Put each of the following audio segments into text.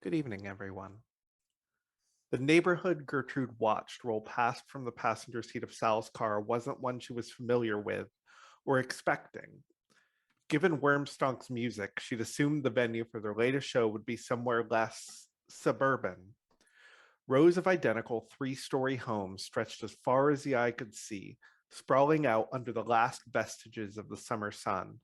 Good evening, everyone. The neighborhood Gertrude watched roll past from the passenger seat of Sal's car wasn't one she was familiar with or expecting. Given Wormstonk's music, she'd assumed the venue for their latest show would be somewhere less suburban. Rows of identical three-story homes stretched as far as the eye could see, sprawling out under the last vestiges of the summer sun.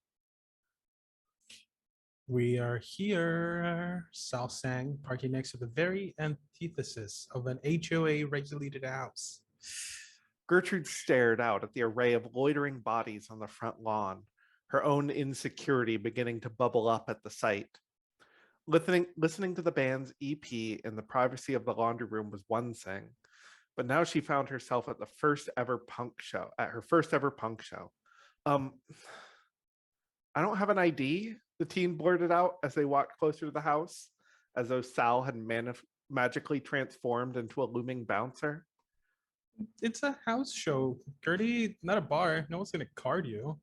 We are here, Sal sang, parking next to the very antithesis of an HOA regulated house. Gertrude stared out at the array of loitering bodies on the front lawn, her own insecurity beginning to bubble up at the sight. Listening to the band's EP in the privacy of the laundry room was one thing, but now she found herself at her first ever punk show. Um, I don't have an ID, the teen blurted out as they walked closer to the house, as though Sal had magically transformed into a looming bouncer. It's a house show, Gertie, not a bar. No one's gonna card you.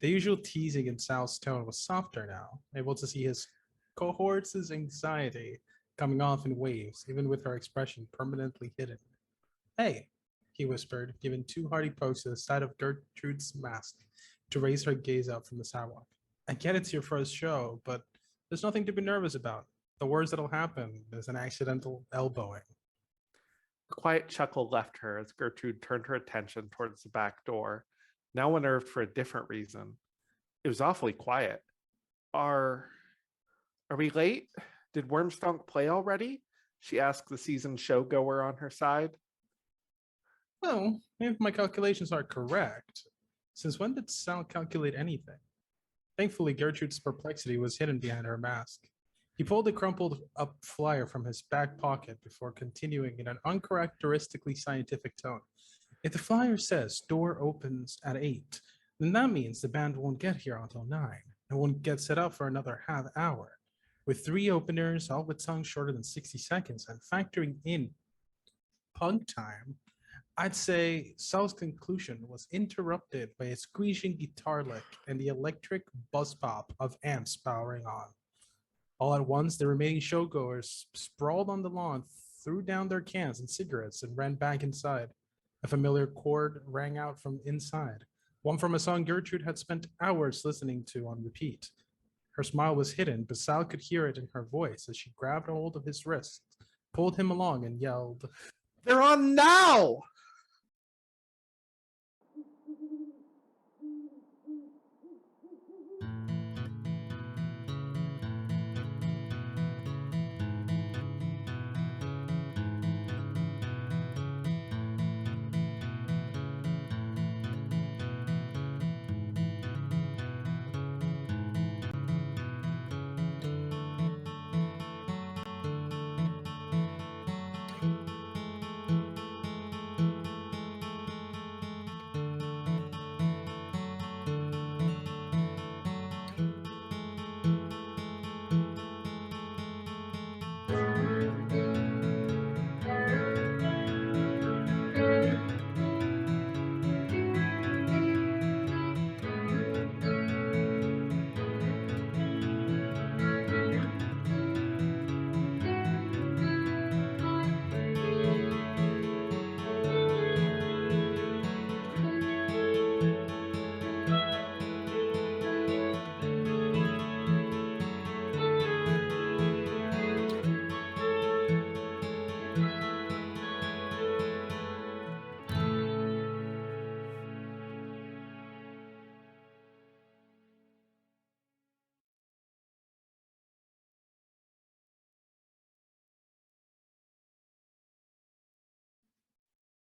The usual teasing in Sal's tone was softer now, able to see his cohort's anxiety coming off in waves, even with her expression permanently hidden. Hey, he whispered, giving two hearty pokes to the side of Gertrude's mask to raise her gaze out from the sidewalk. I get it's your first show, but there's nothing to be nervous about. The worst that'll happen is an accidental elbowing. A quiet chuckle left her as Gertrude turned her attention towards the back door, now unnerved for a different reason. It was awfully quiet. Are are we late? Did Wormstonk play already? She asked the seasoned showgoer on her side. Well, if my calculations are correct, since when did Sal calculate anything? Thankfully, Gertrude's perplexity was hidden behind her mask. He pulled a crumpled up flyer from his back pocket before continuing in an uncharacteristically scientific tone. If the flyer says door opens at 8, then that means the band won't get here until 9 and won't get set up for another half hour. With three openers, all with songs shorter than 60 seconds, and factoring in punk time, I'd say Sal's conclusion was interrupted by a squeezing guitar lick and the electric buzz pop of amps powering on. All at once, the remaining showgoers sprawled on the lawn, threw down their cans and cigarettes, and ran back inside. A familiar chord rang out from inside, one from a song Gertrude had spent hours listening to on repeat. Her smile was hidden, but Sal could hear it in her voice as she grabbed hold of his wrist, pulled him along, and yelled, They're on now!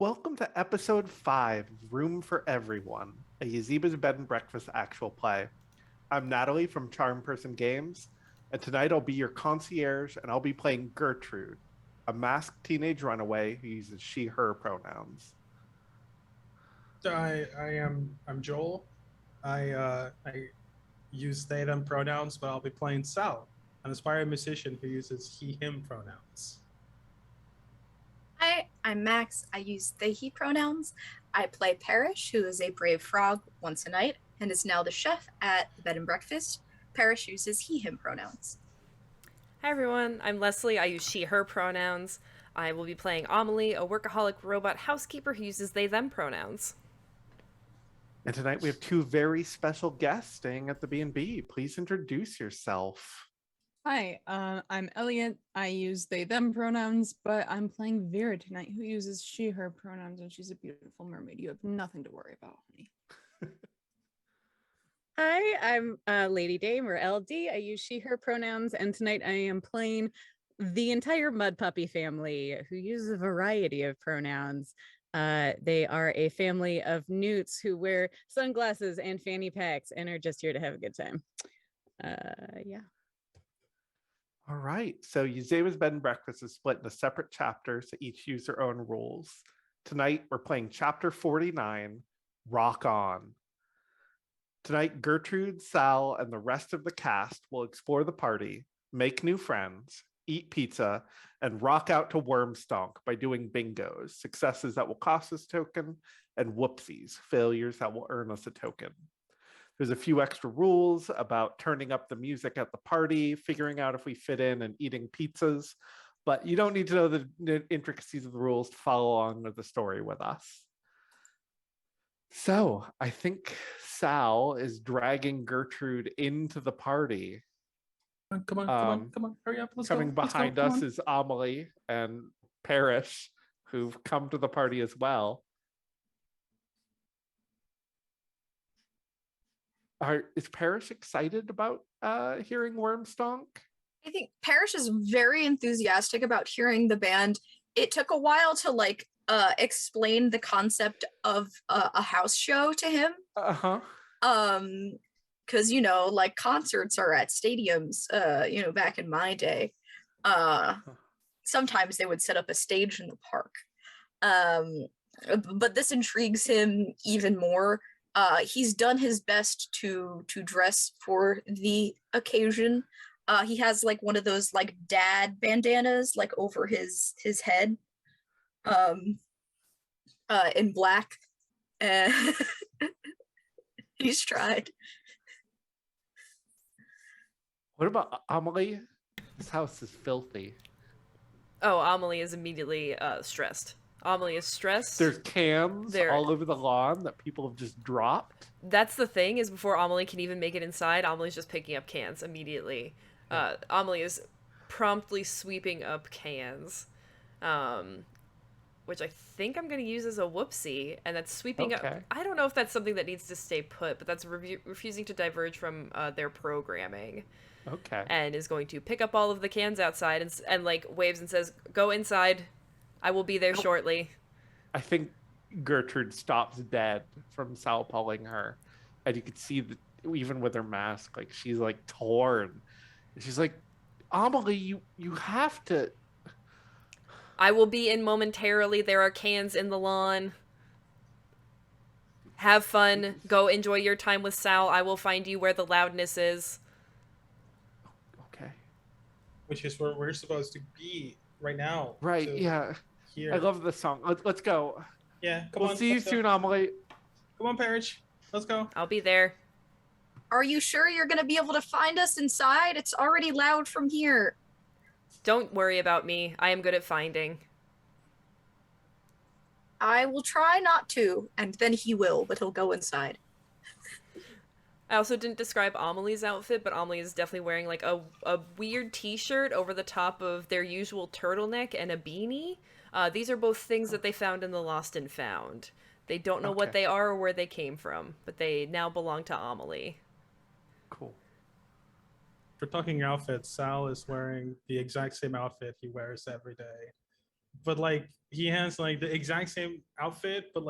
Welcome to episode 5 of Room for Everyone, a Yazebas bed and breakfast actual play. I'm Natalie from Charm Person Games, and tonight I'll be your concierge and I'll be playing Gertrude, a masked teenage runaway who uses she, her pronouns. I'm Joel. I use they them pronouns, but I'll be playing Sal, an aspiring musician who uses he him pronouns. Hi, I'm Max. I use they he pronouns. I play Parrish, who is a brave frog once a night and is now the chef at the bed and breakfast. Parrish uses he him pronouns. Hi everyone, I'm Leslie. I use she, her pronouns. I will be playing Amelie, a workaholic robot housekeeper who uses they, them pronouns. And tonight we have two very special guests staying at the B&B. Please introduce yourself. Hi, I'm Elliot. I use they, them pronouns, but I'm playing Vera tonight, who uses she, her pronouns, and she's a beautiful mermaid. You have nothing to worry about, honey. Hi, I'm Lady Dame or LD. I use she, her pronouns, and tonight I am playing the entire Mud Puppy family who uses a variety of pronouns. They are a family of newts who wear sunglasses and fanny packs and are just here to have a good time. Yeah. All right. So Yazebas Bed and Breakfast is split into separate chapters that each use their own rules. Tonight we're playing chapter 49, Rock On. Tonight, Gertrude, Sal, and the rest of the cast will explore the party, make new friends, eat pizza, and rock out to Wormstonk by doing bingos, successes that will cost us a token, and whoopsies, failures that will earn us a token. There's a few extra rules about turning up the music at the party, figuring out if we fit in, and eating pizzas, but you don't need to know the intricacies of the rules to follow along with the story with us. So I think Sal is dragging Gertrude into the party. Come on, hurry up, let's Coming go. behind Come us on. is Amelie and Parrish, who've come to the party as well. Is Parrish excited about hearing Wormstonk? I think Parrish is very enthusiastic about hearing the band. It took a while to explain the concept of a house show to him. Uh-huh. Because concerts are at stadiums. Back in my day, sometimes they would set up a stage in the park. But this intrigues him even more. He's done his best to dress for the occasion. He has one of those dad bandanas over his head, in black. He's tried. What about Amelie? This house is filthy. Oh, Amelie is immediately stressed. Amelie is stressed. There's cans all over the lawn that people have just dropped. That's the thing, is before Amelie can even make it inside, Amelie's just picking up cans immediately. Amelie is promptly sweeping up cans, which I think I'm going to use as a whoopsie, and that's sweeping up. I don't know if that's something that needs to stay put, but that's refusing to diverge from their programming. Okay. And is going to pick up all of the cans outside and waves and says, "Go inside. I will be there shortly." I think Gertrude stops dead from Sal pulling her, and you could see that even with her mask, she's torn. And she's like, "Amelie, you have to." I will be in momentarily. There are cans in the lawn. Have fun. Go enjoy your time with Sal. I will find you where the loudness is. Okay. Which is where we're supposed to be right now. Right, yeah. Here. I love this song. Let's go. Yeah, come on. We'll see you soon, Amelie. Come on, Parrish. Let's go. I'll be there. Are you sure you're going to be able to find us inside? It's already loud from here. Don't worry about me. I am good at finding. I will try not to, and then he will, but he'll go inside. I also didn't describe Amelie's outfit, but Amelie is definitely wearing a weird t-shirt over the top of their usual turtleneck and a beanie. These are both things that they found in the Lost and Found. They don't know what they are or where they came from, but they now belong to Amelie. Cool. For talking outfits, Sal is wearing the exact same outfit he wears every day. But he has the exact same outfit, but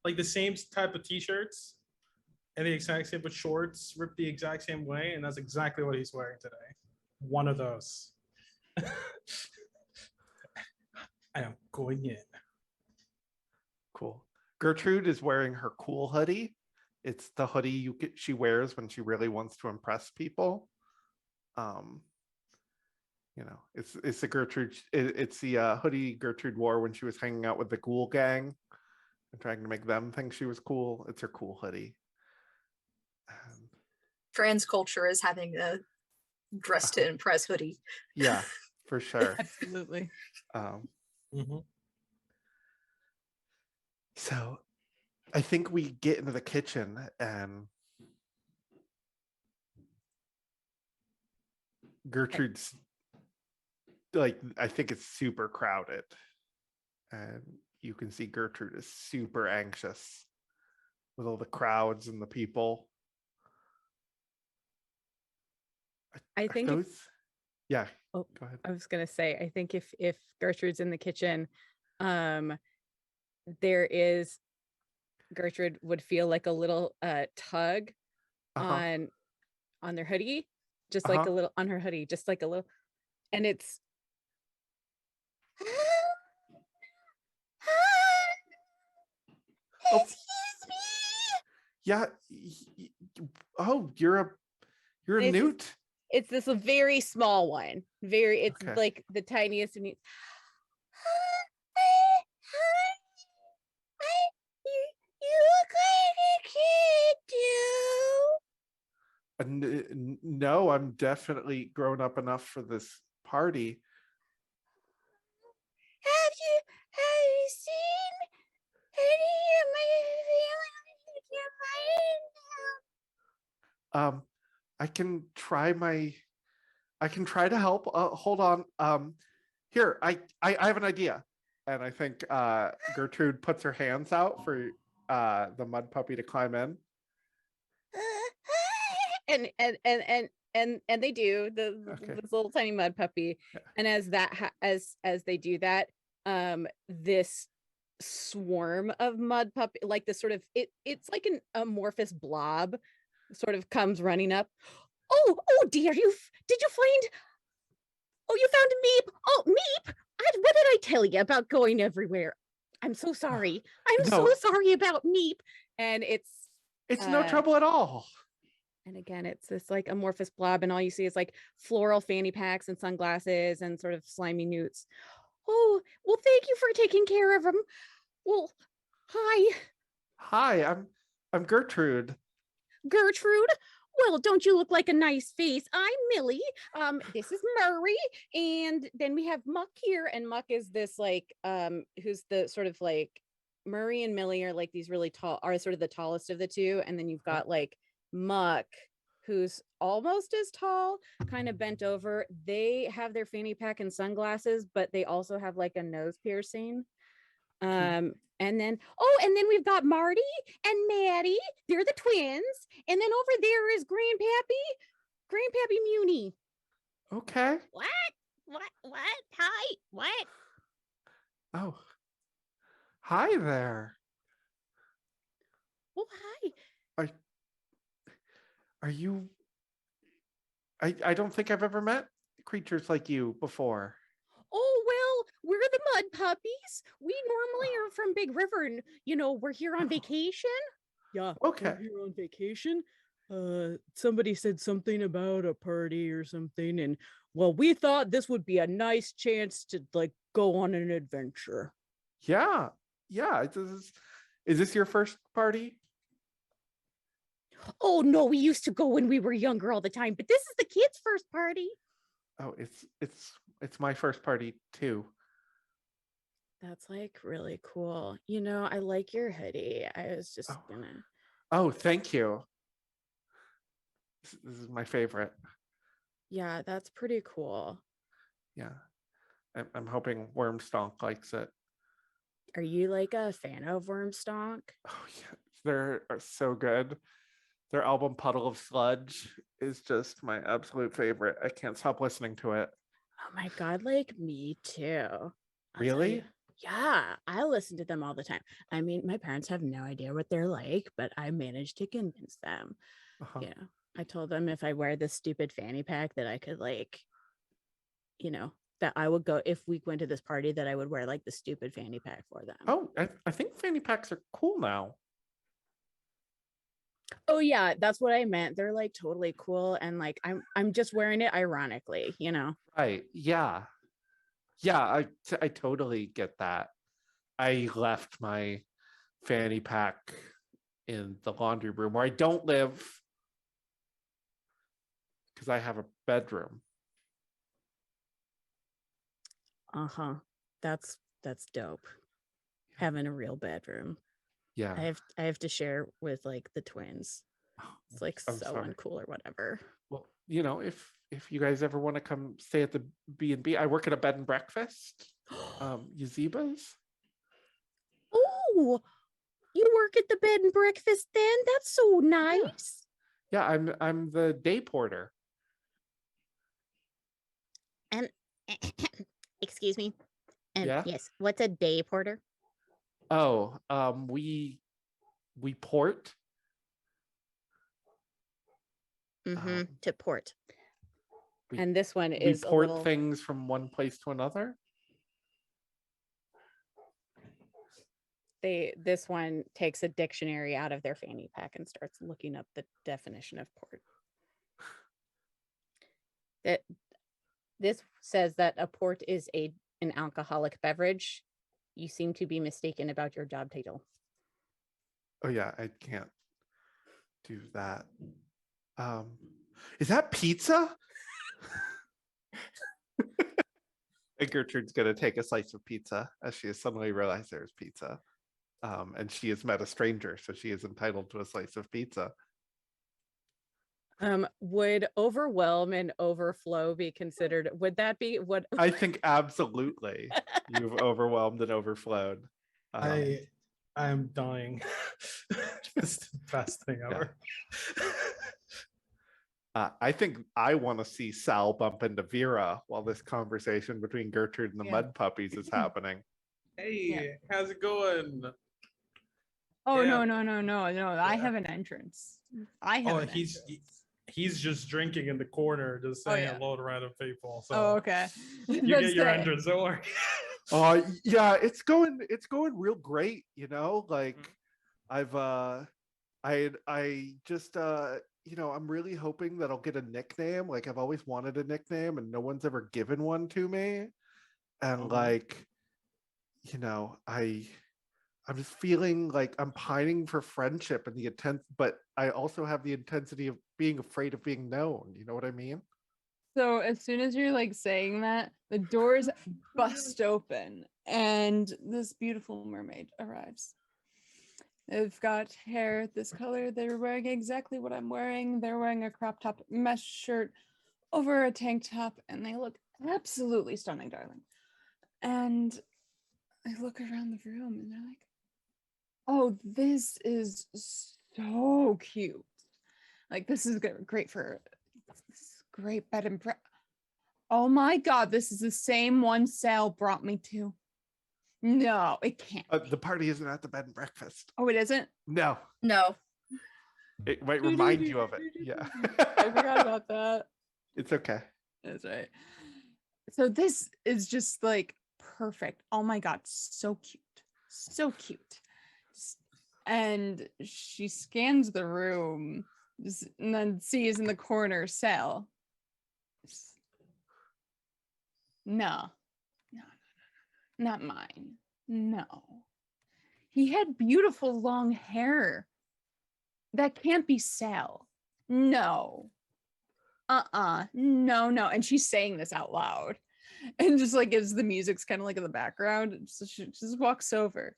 the same type of t-shirts and the exact same with shorts ripped the exact same way, and that's exactly what he's wearing today. One of those. I am going in. Cool. Gertrude is wearing her cool hoodie. It's the hoodie she wears when she really wants to impress people. It's the Gertrude. It's the hoodie Gertrude wore when she was hanging out with the Ghoul Gang and trying to make them think she was cool. It's her cool hoodie. Trans culture is having dress to impress hoodie. Yeah, for sure. Absolutely. Um, Mhm. so I think we get into the kitchen and Gertrude's like, I think it's super crowded. And you can see Gertrude is super anxious with all the crowds and the people. I Are think if, those? Yeah, oh, go ahead. I was gonna say, I think if Gertrude's in the kitchen, um, there is Gertrude would feel like a little tug Uh-huh. on their hoodie, just like Uh-huh. a little on her hoodie, just like a little, and it's Oh, excuse me. yeah. Oh, you're a And newt. it's this very small one. It's Okay. like the tiniest and you look like a kid, No, I'm definitely grown up enough for this party. Have you seen any of my family? I can try to help. Hold on. Here, I have an idea. And I think Gertrude puts her hands out for the mud puppy to climb in. And they do Okay. this little tiny mud puppy, Yeah. and as as they do that, this swarm of mud puppy, like this sort of it's like an amorphous blob, sort of comes running up. Oh dear, did you find? Oh, you found Meep. Oh, Meep. What did I tell you about going everywhere? I'm so sorry. I'm so No. sorry about Meep. And it's No uh, trouble at all. and again, it's this like amorphous blob, and all you see is like floral fanny packs and sunglasses and sort of slimy newts. Oh, well, thank you for taking care of them. Well, hi, Hi, I'm Gertrude. Gertrude. Well, don't you look like a nice face? I'm Millie. This is Murray, and then we have Muck here, and Muck is this like who's the sort of like Murray and Millie are like these really tall, are sort of the tallest of the two, and then you've got like Muck, who's almost as tall, kind of bent over. They have their fanny pack and sunglasses, but they also have like a nose piercing. And then we've got Marty and Maddie. They're the twins. And then over there is Grandpappy Muni. Okay. What? Hi. What? Oh. Hi there. Oh, hi. Are you I don't think I've ever met creatures like you before. Oh, well, we're the Mud Puppies. We normally are from Big River, and we're here on vacation. Yeah, Okay. we're here on vacation. Somebody said something about a party or something, and well, we thought this would be a nice chance to like go on an adventure. Yeah. Yeah. Is this your first party? Oh no, we used to go when we were younger all the time, but this is the kids' first party. Oh, it's my first party too. That's like really cool. I like your hoodie. I was just gonna. Oh, thank you. This is my favorite. Yeah, that's pretty cool. Yeah. I'm hoping Wormstonk likes it. Are you like a fan of Wormstonk? Oh yeah, they're so good. Their album Puddle of Sludge is just my absolute favorite. I can't stop listening to it. Oh my god, like me too. I'll tell Really? you. Yeah, I listen to them all the time. I mean, my parents have no idea what they're like, but I managed to convince them. Uh-huh. I told them if I wear this stupid fanny pack that I could like, that I would go, if we went to this party, that I would wear like the stupid fanny pack for them. Oh, I think fanny packs are cool now. Oh yeah, that's what I meant. They're like totally cool, and like I'm just wearing it ironically. Right. Yeah. Yeah, I totally get that. I left my fanny pack in the laundry room where I don't live. because I have a bedroom. Uh-huh. That's dope. Having a real bedroom. Yeah. I have to share with like the twins. It's like I'm so sorry. uncool or whatever. Well, if you guys ever want to come stay at the B&B, I work at a bed and breakfast. Yazebas. Oh, you work at the bed and breakfast then? That's so nice. Yeah, I'm the day porter. And excuse me. And Yeah? yes, what's a day porter? Oh, we port. Mm-hmm. Um, To port. we- And this one we is a port little things from one place to another. this one takes a dictionary out of their fanny pack and starts looking up the definition of port. That this says that a port is an alcoholic beverage. You seem to be mistaken about your job title. Oh yeah, I can't do that. Is that pizza? And Gertrude's gonna take a slice of pizza as she has suddenly realized there's pizza. And she has met a stranger, so she is entitled to a slice of pizza. Would overwhelm and overflow be considered? Would that be what? I think absolutely you've overwhelmed and overflowed. I am dying. It's the best thing ever. I think I want to see Sal bump into Vera while this conversation between Gertrude and the Yeah. Mud Puppies is happening. Hey, how's it going? Oh Yeah. no! I Yeah. have an entrance. I have. Oh, an he's entrance. he's just drinking in the corner, just saying yeah. hello to random people. So Oh, okay. you Let's get your say- entrance, don't worry. Yeah, it's going real great, like I just I'm really hoping that I'll get a nickname. Like I've always wanted a nickname and no one's ever given one to me. And like, I'm just feeling like I'm pining for friendship and the intent, but I also have the intensity of being afraid of being known. You know what I mean? So as soon as you're like saying that, the doors bust open and this beautiful mermaid arrives. They've got hair this color. They're wearing exactly what I'm wearing. They're wearing a crop top mesh shirt over a tank top, and they look absolutely stunning, darling. And I look around the room and they're like, oh, this is so cute. Like, this is great for this great bed and breakfast. Oh my God, this is the same one Sal brought me to. No, it can't. The party isn't at the bed and breakfast. Oh, it isn't? No, No. it might remind you of it. Yeah. I forgot about that. It's okay. That's right. So this is just like perfect. Oh my God, so cute. So cute. And she scans the room and then sees in the corner Sal. No, not mine. No. He had beautiful long hair. That can't be Sal. No. No. And she's saying this out loud. And just like as the music's kind of like in the background, so she just walks over.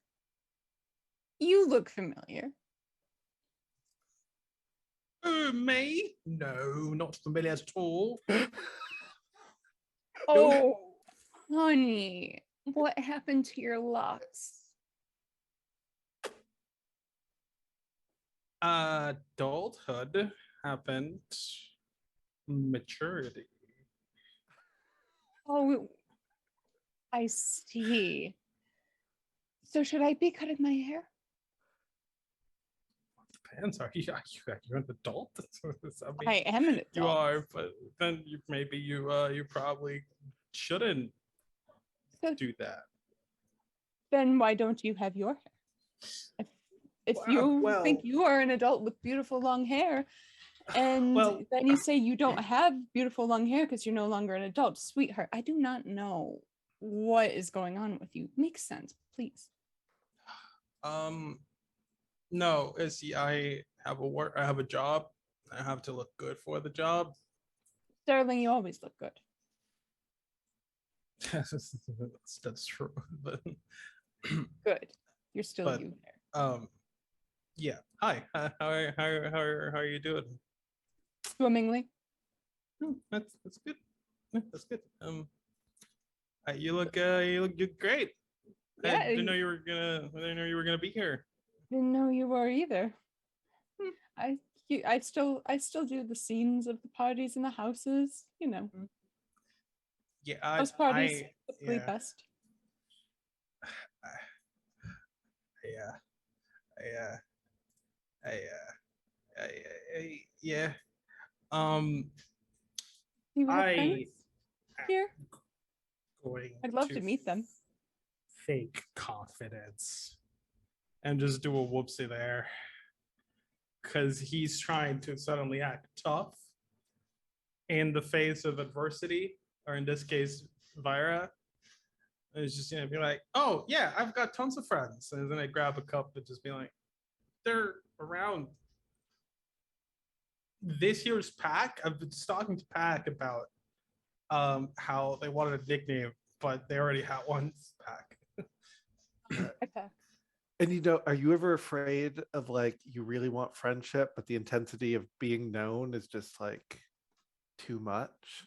You look familiar. Me? No, not familiar at all. Oh, honey, what happened to your locks? Adulthood happened. Maturity. Oh, I see. So should I be cutting my hair? Depends. Are you an adult? I mean, I am an adult. you are, but then you probably shouldn't So do that. then why don't you have your hair? If you think you are an adult with beautiful long hair, and Well- then you say you don't have beautiful long hair because you're no longer an adult, sweetheart, I do not know what is going on with you. Makes sense, please. No, see, I have a job. I have to look good for the job. Darling, you always look good. That's true. But Good. You're still But- you there. yeah. Hi. How are you doing? Swimmingly. That's good. Yeah, that's good. You look great. Yeah, I didn't know you were gonna be here. Didn't know you were either. I still do the scenes of the parties in the houses. You know, Yeah, those parties typically yeah. best. Yeah, yeah. You have I friends here? going I'd love to meet them. fake confidence and just do a whoopsie there because he's trying to suddenly act tough in the face of adversity, or in this case, Vira. And it's just be like, oh yeah, I've got tons of friends, and then I grab a cup and just be like, they're around this year's pack. I've been talking to Pack about how they wanted a nickname, but they already had one pack. Okay. And are you ever afraid of like you really want friendship, but the intensity of being known is just like too much?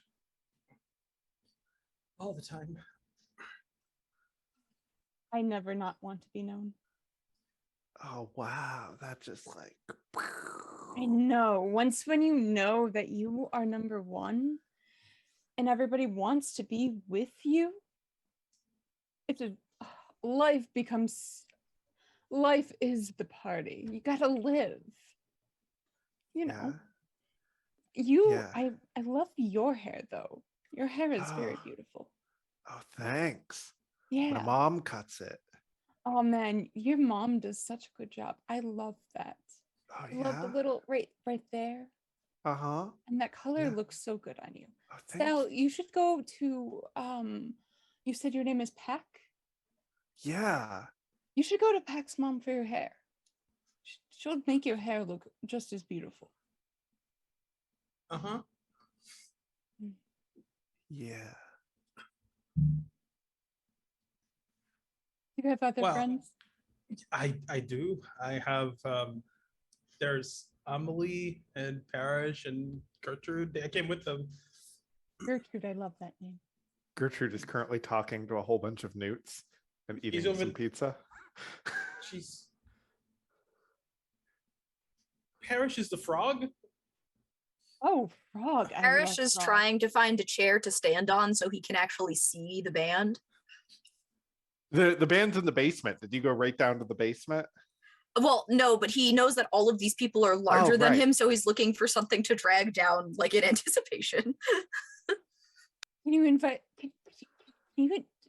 All the time. I never not want to be known. Oh wow, that just like I know. Once when you know that you are number one and everybody wants to be with you, it's a life is the party. You gotta live. You know. Yeah. I love your hair though. Your hair is very Oh. beautiful. Oh, thanks. Yeah. My mom cuts it. Oh man, your mom does such a good job. I love that. Oh I love the yeah. little right there. Uh-huh. And that color Yeah. looks so good on you. Oh, thank Sal, you. you should go to you said your name is Pack? Yeah. You should go to Pack's mom for your hair. She'll make your hair look just as beautiful. Uh-huh. Yeah. You have other Well, friends? I do. I have there's Amelie and Parrish and Gertrude. I came with them. Gertrude, I love that name. Gertrude is currently talking to a whole bunch of newts and eating over- some pizza. She's Parrish is the frog. Oh, frog. I Parrish love is frog. trying to find a chair to stand on so he can actually see the band. The band's in the basement. Did you go right down to the basement? Well, no, but he knows that all of these people are larger than right. him, so he's looking for something to drag down, like in anticipation. Can you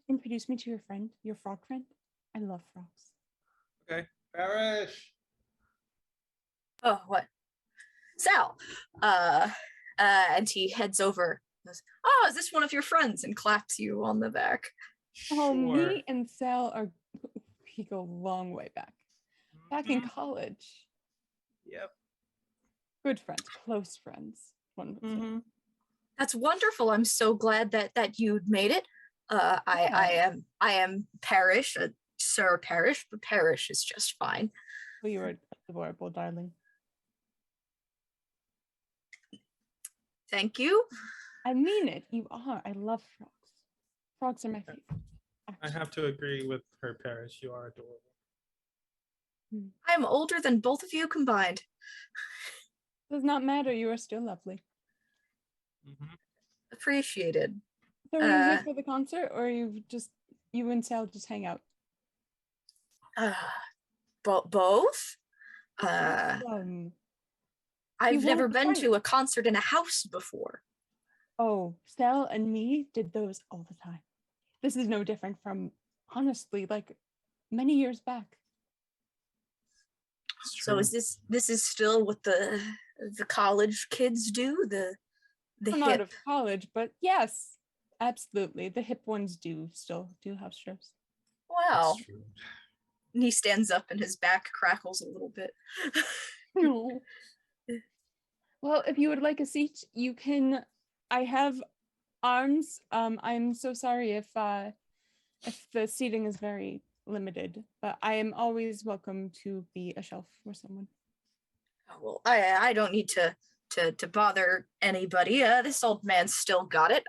introduce me to your friend, your frog friend? I love frogs. Okay, Parrish. Oh, what? Sal. And he heads over. Goes, oh, is this one of your friends? And claps you on the back. Oh, Sure. me and Sal we go a long way back. Back in Mhm. college. Yep. Good friends, close friends. One would say. Mm-hmm. That's wonderful. I'm so glad that you made it. I am Parrish, Sir Parrish, but Parrish is just fine. Well, you are adorable, darling. Thank you. I mean it. You are. I love frogs. Frogs are my favorite. I actually. have to agree with her, Parrish. You are adorable. I'm older than both of you combined. Does not matter. You are still lovely. Mm-hmm. Appreciated. So are you here for the concert, or you and Sal just hang out? Both. Um, I've You never won't been find- to a concert in a house before. oh, Sal and me did those all the time. This is no different from, honestly, like many years back. So is this is still what the college kids do? The I'm out hip. of college, but yes, absolutely. The hip ones still do house shows. Wow. That's true. And he stands up and his back crackles a little bit. Well, if you would like a seat, you can I have arms. I'm so sorry if the seating is very limited, but I am always welcome to be a shelf for someone. Oh, well, I don't need to bother anybody. This old man's still got it.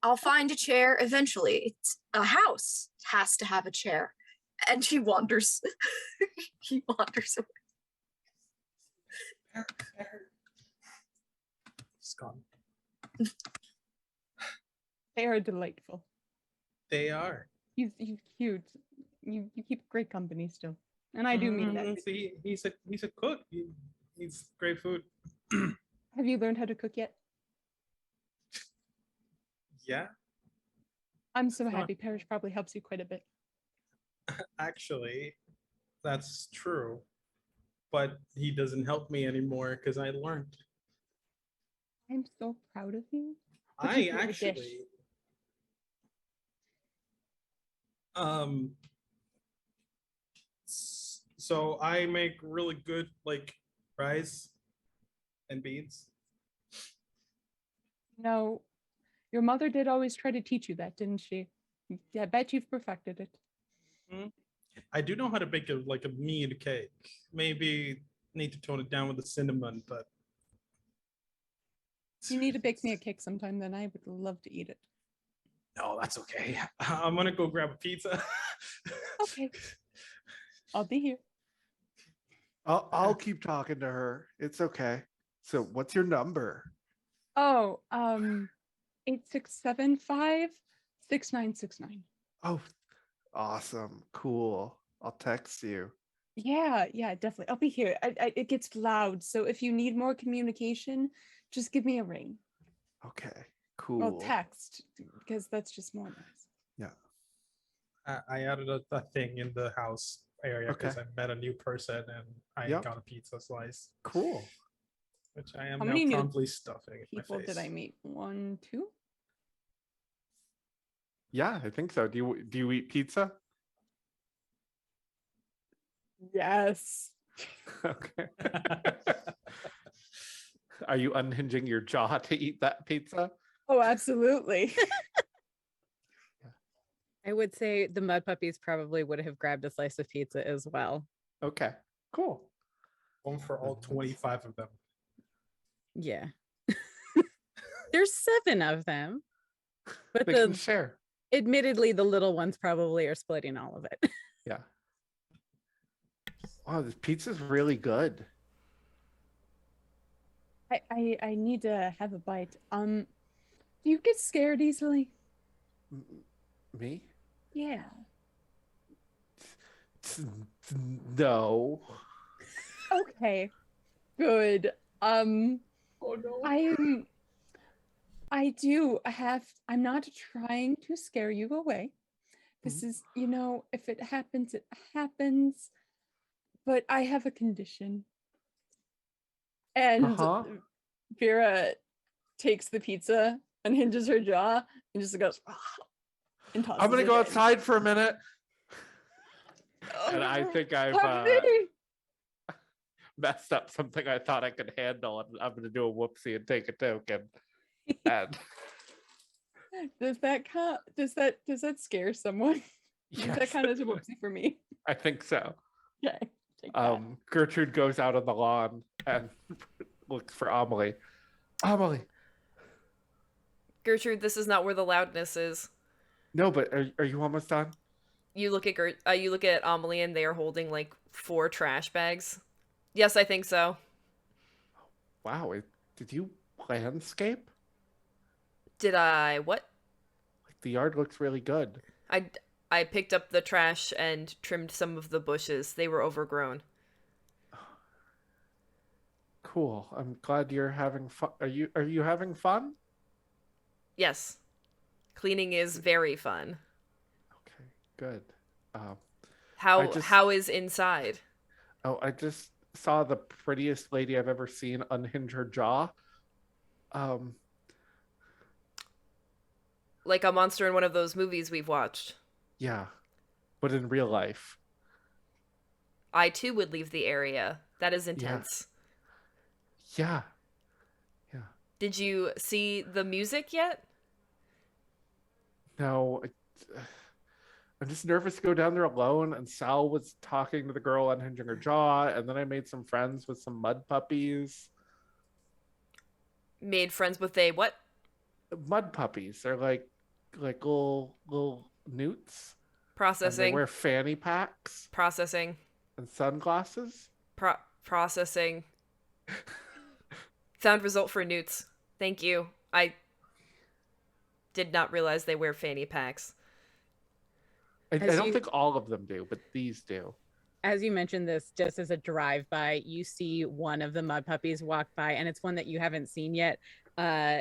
I'll find a chair eventually. It's a house has to have a chair. And he wanders. He wanders away. He's gone. They are delightful. They are. He's cute. You keep great company still, and I do mean that. See, he's a cook. He's great food. Have you learned how to cook yet? Yeah, I'm so happy. Parrish probably helps you quite a bit. actually, that's true. But he doesn't help me anymore because I learned. I'm so proud of you. What's I your favorite dish? actually, um, so I make really good like rice and beans. No, your mother did always try to teach you that, didn't she? Yeah, I bet you've perfected it. I do know how to bake a mead cake. Maybe need to tone it down with the cinnamon, but You need to bake me a cake sometime, then I would love to eat it. no, that's okay. I'm gonna go grab a pizza. Okay. I'll be here. I'll keep talking to her. It's okay. So what's your number? Oh, 8675-6969. Oh, awesome. Cool. I'll text you. Yeah, definitely. I'll be here. It gets loud, so if you need more communication, just give me a ring. Okay. Cool. Well, text, because that's just more nice. Yeah. I added a thing in the house area because Okay. I met a new person and I Yep. got a pizza slice, Cool. which I am How now many new promptly stuffing in my People face. did I meet? 1, 2? Yeah, I think so. Do you eat pizza? Yes. Okay. Are you unhinging your jaw to eat that pizza? Oh, absolutely. I would say the mud puppies probably would have grabbed a slice of pizza as well. Okay. Cool. One for all 25 of them. Yeah. There's 7 of them. But They can share. admittedly, the little ones probably are splitting all of it. Yeah. Wow, this pizza's really good. I need to have a bite. Do you get scared easily? Me? Yeah. No. Okay. Good. Oh no. I'm not trying to scare you away. This is, if it happens, it happens. But I have a condition. And Uh-huh. Vera takes the pizza, unhinges her jaw, and just goes, and tosses I'm gonna it go in. outside for a minute. And I think I've Puppy! messed up something I thought I could handle, and I'm gonna do a whoopsie and take a token. And Does that scare someone? Does that yes, count as a whoopsie for me? I think so. Okay. Take that. Gertrude goes out on the lawn and looks for Amelie. Amelie. Gertrude, this is not where the loudness is. No, but are you almost done? You look at you look at Amelie, and they are holding like 4 trash bags. Yes, I think so. Wow, did you landscape? Did I what? Like the yard looks really good. I picked up the trash and trimmed some of the bushes. They were overgrown. Cool. I'm glad you're having fun. Are you having fun? Yes. Cleaning is very fun. Okay, good. How is inside? Oh, I just saw the prettiest lady I've ever seen unhinge her jaw. Like a monster in one of those movies we've watched. Yeah, but in real life. I too would leave the area. That is intense. Yeah. Did you see the music yet? No, I'm just nervous to go down there alone. And Sal was talking to the girl, unhinging her jaw, and then I made some friends with some mud puppies. Made friends with a what? Mud puppies. They're like little newts, and they Processing. wear fanny packs Processing. and sunglasses. Processing. Found result for newts. Thank you. I did not realize they wear fanny packs. I As don't you- think all of them do, but these do. As you mentioned this, just as a drive-by, you see one of the mud puppies walk by, and it's one that you haven't seen yet.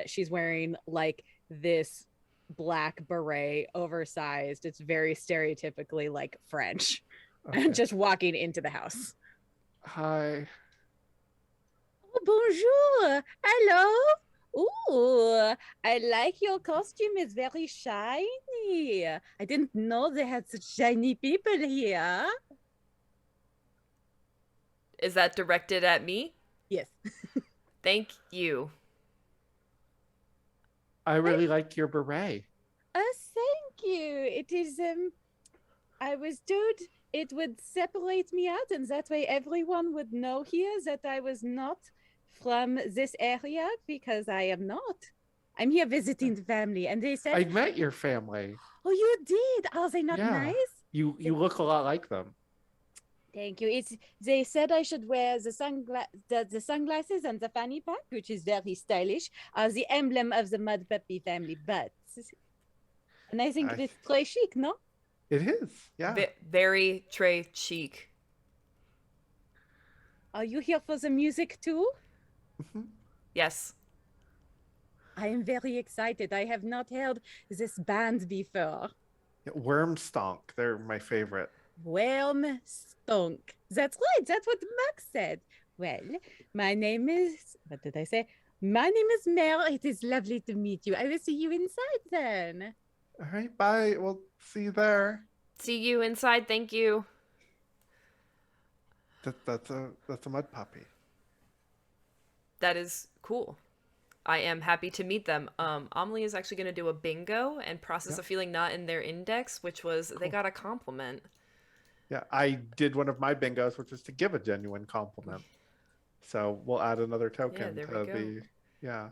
She's wearing like this black beret, oversized. It's very stereotypically like French, Okay. and just walking into the house. Hi. Oh, bonjour. Hello. Ooh, I like your costume. It's very shiny. I didn't know they had such shiny people here. Is that directed at me? Yes. Thank you. I really like your beret. Thank you. It is I was told it would separate me out, and that way everyone would know here that I was not from this area, because I am not. I'm here visiting the family, and they said, I met your family. "Oh, you did? Are they not Yeah. nice?" You look a lot like them. Thank you. They said I should wear the sunglasses and the fanny pack, which is very stylish, are the emblem of the Mud Puppy family. But and I think it's très chic, no? It is. Yeah. Very très chic. Are you here for the music too? Mhm. Yes. I am very excited. I have not heard this band before. Worm Stonk. They're my favorite. Worm Stunk. That's right. That's what Max said. Well, my name is, what did I say? My name is Mel. It is lovely to meet you. I will see you inside then. All right. Bye. We'll see you there. See you inside. Thank you. That's a mud puppy. That is cool. I am happy to meet them. Amelie is actually going to do a bingo and process Yep. a feeling not in their index, which was they Cool. got a compliment. Yeah, I did one of my bingos, which is to give a genuine compliment. So we'll add another token there to we go. the yeah.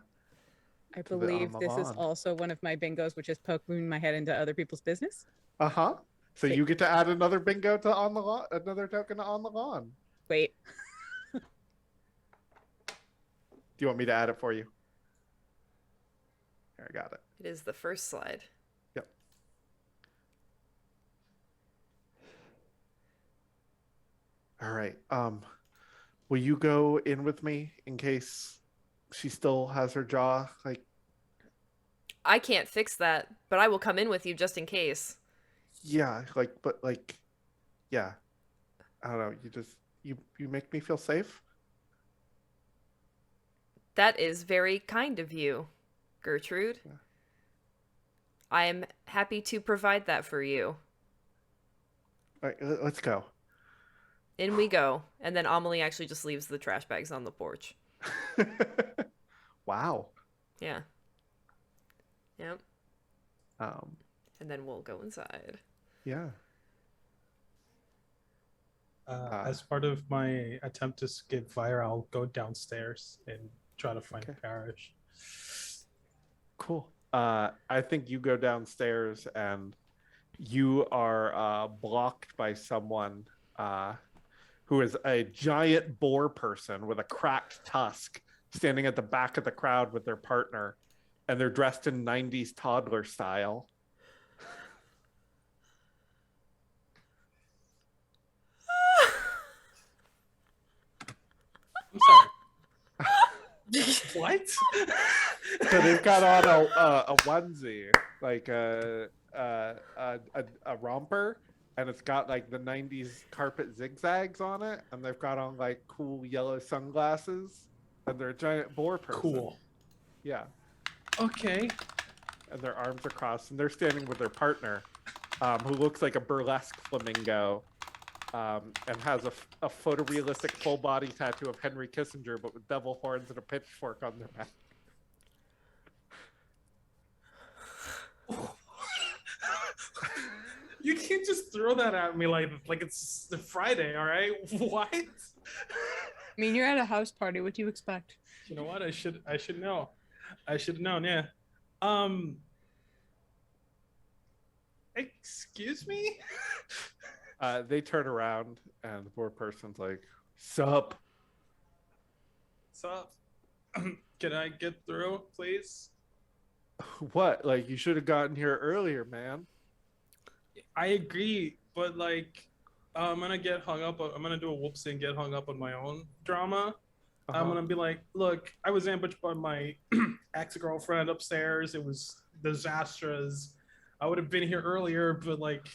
I To the believe on the this is lawn. also one of my bingos, which is poking my head into other people's business. Uh-huh. So Sweet. you get to add another bingo to on the lawn, another token to on the lawn. Wait, Do you want me to add it for you? Here, I got it. It is the first slide. Yep. All right. Will you go in with me in case she still has her jaw like I can't fix that, but I will come in with you just in case. yeah, yeah. I don't know, you make me feel safe? That is very kind of you, Gertrude. Yeah. I am happy to provide that for you. All right, let's go. In we go. And then Amelie actually just leaves the trash bags on the porch. Wow. Yeah. Yep. Um, And then we'll go inside. yeah. As part of my attempt to skip fire, I'll go downstairs and try to find Okay. Parrish. Cool. I think you go downstairs and you are blocked by someone who is a giant boar person with a cracked tusk standing at the back of the crowd with their partner, and they're dressed in 90s toddler style. I'm sorry. What? So they've got on a onesie, like a romper, and it's got like the 90s carpet zigzags on it, and they've got on like cool yellow sunglasses, and they're a giant boar person. Cool. Yeah, Okay. and their arms are crossed, and they're standing with their partner, who looks like a burlesque flamingo, and has a photorealistic full body tattoo of Henry Kissinger, but with devil horns and a pitchfork on their back. You can't just throw that at me like it's the Friday, all right? What? I mean, you're at a house party. What do you expect? You know what? I should know. I should have known, yeah. Excuse me? They turn around and the poor person's like, "Sup?" What's up? Can I get through, please? What? Like, you should have gotten here earlier, man. I agree, but like I'm gonna get hung up on, I'm gonna do a whoopsie and get hung up on my own drama. I'm Uh-huh. gonna be like, look, I was ambushed by my ex-girlfriend upstairs. It was disastrous. I would have been here earlier, but like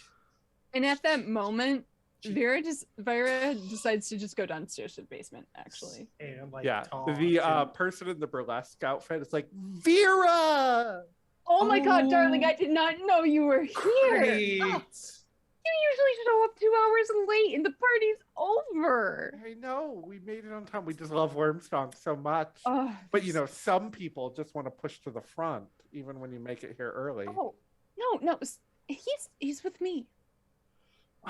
And at that moment, Vera decides to just go downstairs to the basement, actually. and like Yeah, talk the and- person in the burlesque outfit is like, "Vera!" Oh my god, darling, Oh. I did not know you were here. Great. Oh, you usually show up 2 hours late and the party's over. I know, we made it on time. We just love Wormstonk so much. Oh, But you know, some people just want to push to the front, even when you make it here early. oh, no, he's with me. Oh,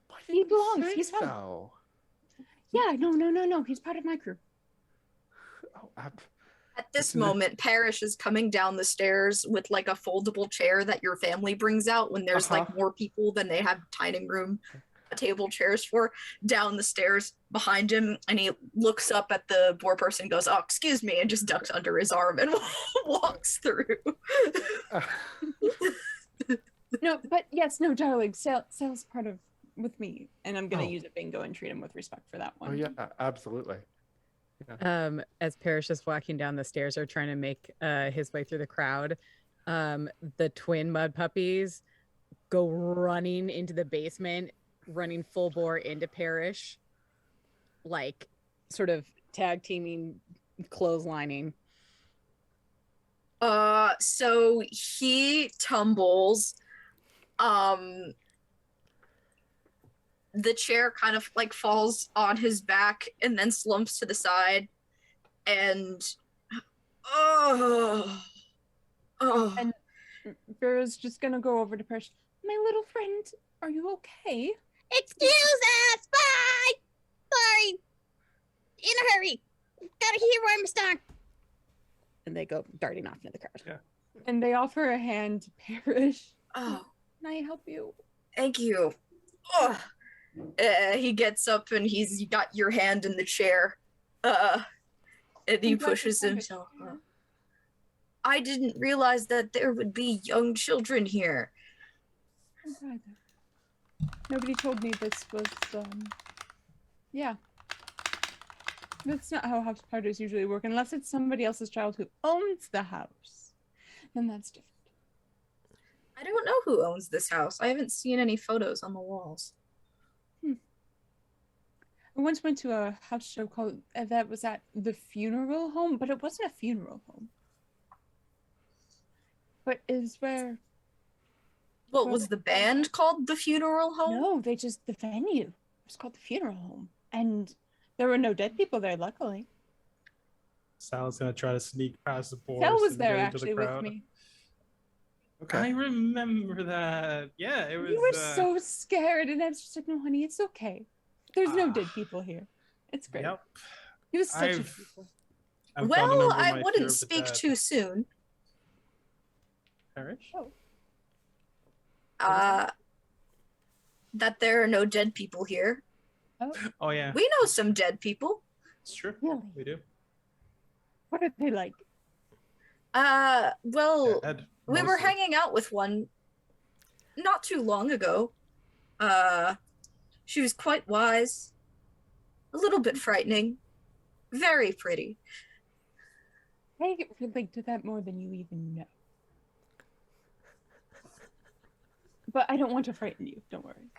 why He didn't you belongs, say he's fine. so? Yeah, no, he's part of my crew. Oh, At this Isn't it- moment, Parrish is coming down the stairs with like a foldable chair that your family brings out when there's like Uh-huh. more people than they have dining room table chairs for, down the stairs behind him, and he looks up at the boar person and goes, "Oh, excuse me," and just ducks under his arm and walks through. No, but yes, no, darling, Sal's part of with me, and I'm gonna Oh. use a bingo and treat him with respect for that one. Oh yeah, absolutely. As Parrish is walking down the stairs or trying to make his way through the crowd, the twin mud puppies go running into the basement, running full bore into Parrish, like sort of tag teaming, clotheslining. So he tumbles. The chair kind of like falls on his back and then slumps to the side, and oh, And Vera's just gonna go over to Parrish. My little friend, are you okay? Excuse us! Bye! Sorry! In a hurry! Gotta hear Wormstonk! And they go darting off into the crowd. And they offer a hand to Parrish. oh, Can I help you? thank you. Oh. He gets up and he's got your hand in the chair. And he I'm glad you pushes found it. himself up. I didn't realize that there would be young children here. I'm glad that- Nobody told me this was, yeah. That's not how house parties usually work, unless it's somebody else's child who owns the house. Then that's different. I don't know who owns this house. I haven't seen any photos on the walls. I once went to a house show called that was at the funeral home, but it wasn't a funeral home. But is where What was the band called? The Funeral Home? no, they just the venue. It was called the funeral home, and there were no dead people there. Luckily, Sal's gonna try to sneak past the board. Sal was there actually with me. Okay. I remember that. Yeah, it was. You were so scared, and I was just like, "No, honey, it's okay. There's no dead people here. It's great." Yep. He was such a I've- people. I've gotten Well, over I my fear wouldn't of the speak dead. too soon. Parrish? That there are no dead people here. Oh yeah, We know some dead people. it's true. Really? We do. What are they like? Well, Dead, we were mostly. hanging out with one not too long ago. She was quite wise, a little bit frightening, very pretty. I relate to that more than you even know. But I don't want to frighten you. Don't worry.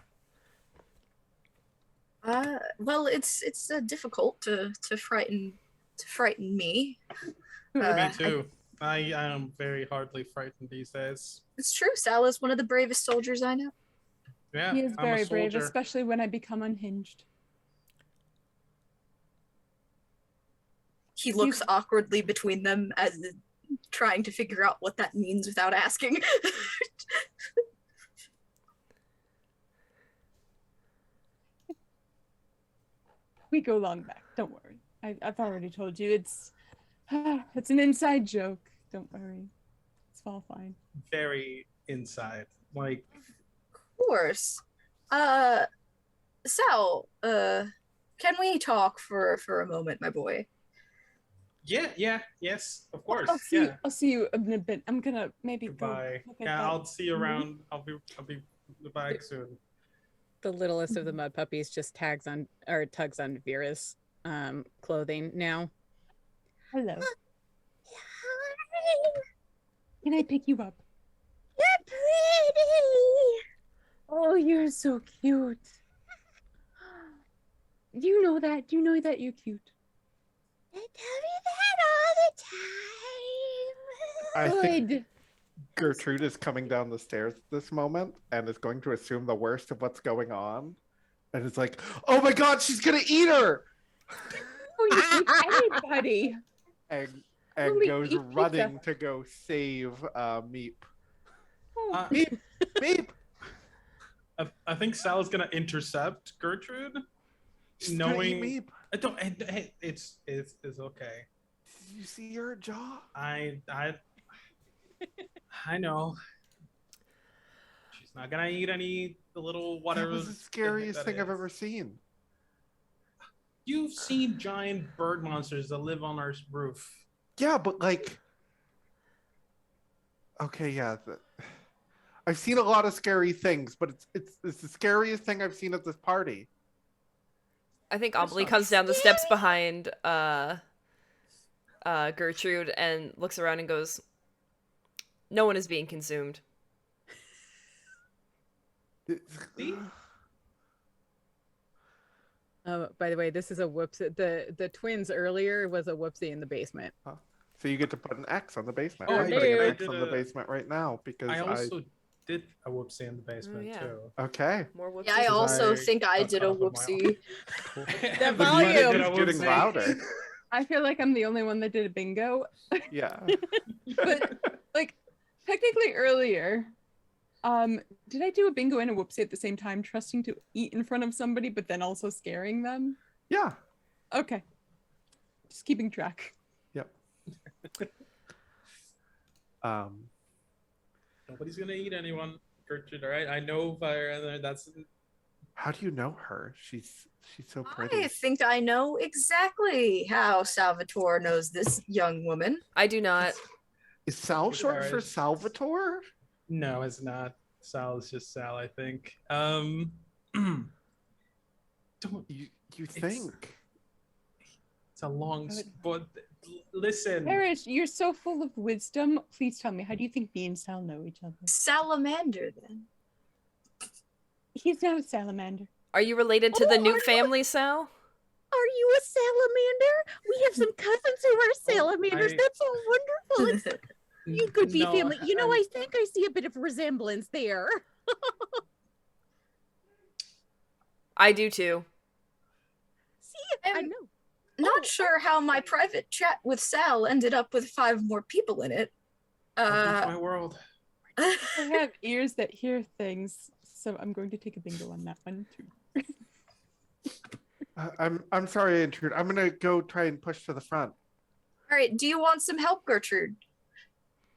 Well, it's difficult to frighten me. Me too. I am very hardly frightened these days. It's true. Sal is one of the bravest soldiers I know. Yeah, He is I'm a very brave, soldier. especially when I become unhinged. He looks awkwardly between them as trying to figure out what that means without asking. We go long back. Don't worry. I've already told you. It's an inside joke. Don't worry. It's all fine. Very inside. Like, Of course. Sal, can we talk for a moment, my boy? yes, of course. I'll see you in a bit. I'm gonna maybe Goodbye. go look at Yeah, that I'll see you movie. around. I'll be back soon. The littlest of the mud puppies just tugs on Vera's clothing now. Hello. Can I pick you up? You're pretty. Oh, you're so cute. Do you know that? Do you know that you're cute? I tell you that all the time. I think Good. Gertrude is coming down the stairs at this moment and is going to assume the worst of what's going on. And it's like, oh my god, she's gonna eat her! Oh, you eat anybody. And Holy goes eat running pizza. to go save Meep. Oh, Meep! Meep! I think Sal is gonna intercept Gertrude, She's gonna eat knowing. Meep. I don't. It's okay. Did you see her jaw? I know. She's not gonna eat the little whatever. That was the scariest that thing I've is. ever seen. You've seen giant bird monsters that live on our roof. Yeah, but like, okay, yeah. I've seen a lot of scary things, but it's the scariest thing I've seen at this party. I think That's Amelie not comes down the steps behind Gertrude and looks around and goes, "No one is being consumed." See? By the way, this is a whoops. The twins earlier was a whoopsie in the basement. So you get to put an X on the basement. Oh, I'm I putting an did. X on the basement right now because I also did a whoopsie in the basement yeah. too. Okay. More whoopsies. Yeah, I also I think I got did a caught up on my whoopsie. The The music volume. is getting louder. I feel like I'm the only one that did a bingo. Yeah. But like technically earlier, did I do a bingo and a whoopsie at the same time, trusting to eat in front of somebody but then also scaring them? Yeah. Okay. Just keeping track. Yep. Nobody's gonna eat anyone, Gertrude. All right, I know fire. That's How do you know her? She's so pretty. I think I know exactly how Salvatore knows this young woman. I do not. Is Sal short for Paris. Salvatore? no, it's not. Sal is just Sal, I think. Don't. You think? It's a long. I would- But listen. Parrish, you're so full of wisdom. Please tell me, how do you think me and Sal know each other? Salamander, then. He's not a salamander. Are you related to the Oh, Newt are you- family, Sal? Are you a salamander? We have some cousins who are salamanders. I- That's so wonderful. You could be No, family. You know, I'm- I think I see a bit of resemblance there. I do too. See, I I'm know. not sure how my private chat with Sal ended up with 5 more people in it. Welcome to my world. I have ears that hear things, so I'm going to take a bingo on that one too. I'm sorry, I intrude. I'm gonna go try and push to the front. All right, do you want some help, Gertrude?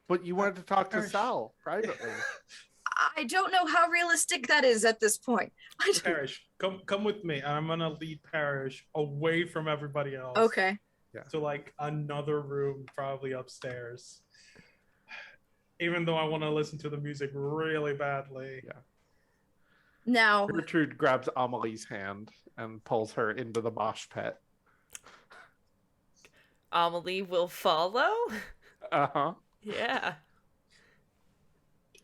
But you wanted to talk to Parrish. Sal privately. I don't know how realistic that is at this point. Parrish, come with me. I'm gonna lead Parrish away from everybody else. Okay. To like another room, probably upstairs. Even though I want to listen to the music really badly. Yeah. Now, Gertrude grabs Amelie's hand and pulls her into the mosh pit. Amelie will follow? Uh-huh. Yeah.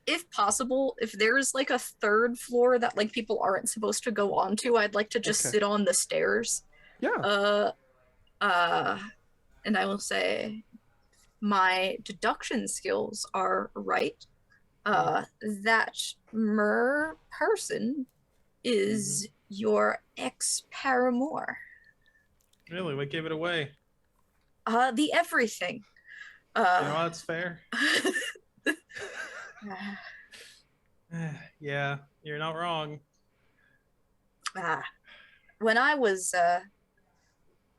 if possible, if there's like a 3rd floor that like people aren't supposed to go onto, I'd like to just Okay. sit on the stairs. Yeah. And I will say my deduction skills are right. That mer person is your ex-paramour. Really, what gave it away? The everything. You know, that's fair. Yeah, you're not wrong. When I was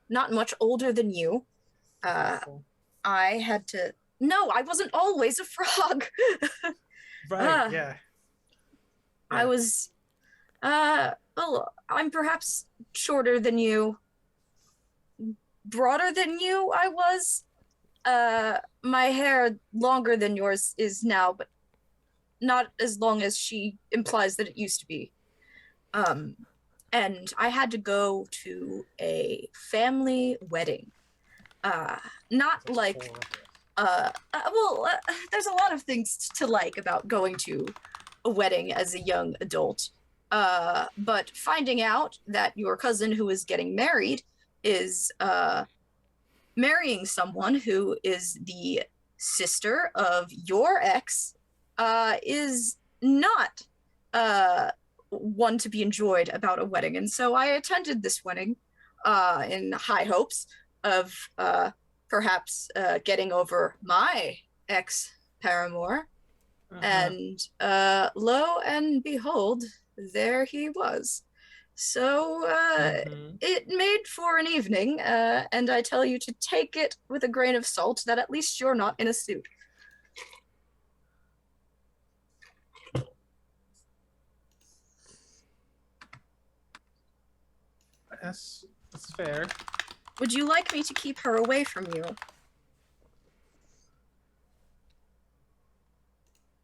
not much older than you. I had to. No, I wasn't always a frog. Right, yeah. I was. Well, I'm perhaps shorter than you, broader than you. I was. My hair longer than yours is now, but not as long as she implies that it used to be. And I had to go to a family wedding. Not like, there's a lot of things to like about going to a wedding as a young adult. But finding out that your cousin who is getting married is marrying someone who is the sister of your ex is not one to be enjoyed about a wedding. And so I attended this wedding in high hopes of perhaps getting over my ex paramour. And lo and behold, there he was. So it made for an evening, and I tell you to take it with a grain of salt that at least you're not in a suit. That's fair. Would you like me to keep her away from you?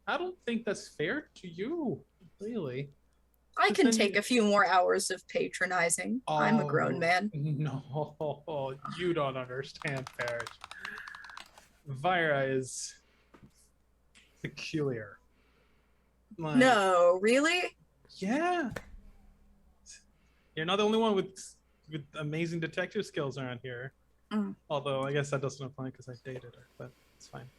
I don't think that's fair to you, really. I But can then take you- a few more hours of patronizing. I'm a grown Oh, man. No, you don't understand, Parrish. Vira is peculiar. Like, No, really? Yeah. You're not the only one with amazing detective skills around here. Mm. Although I guess that doesn't apply because I dated her, but it's fine.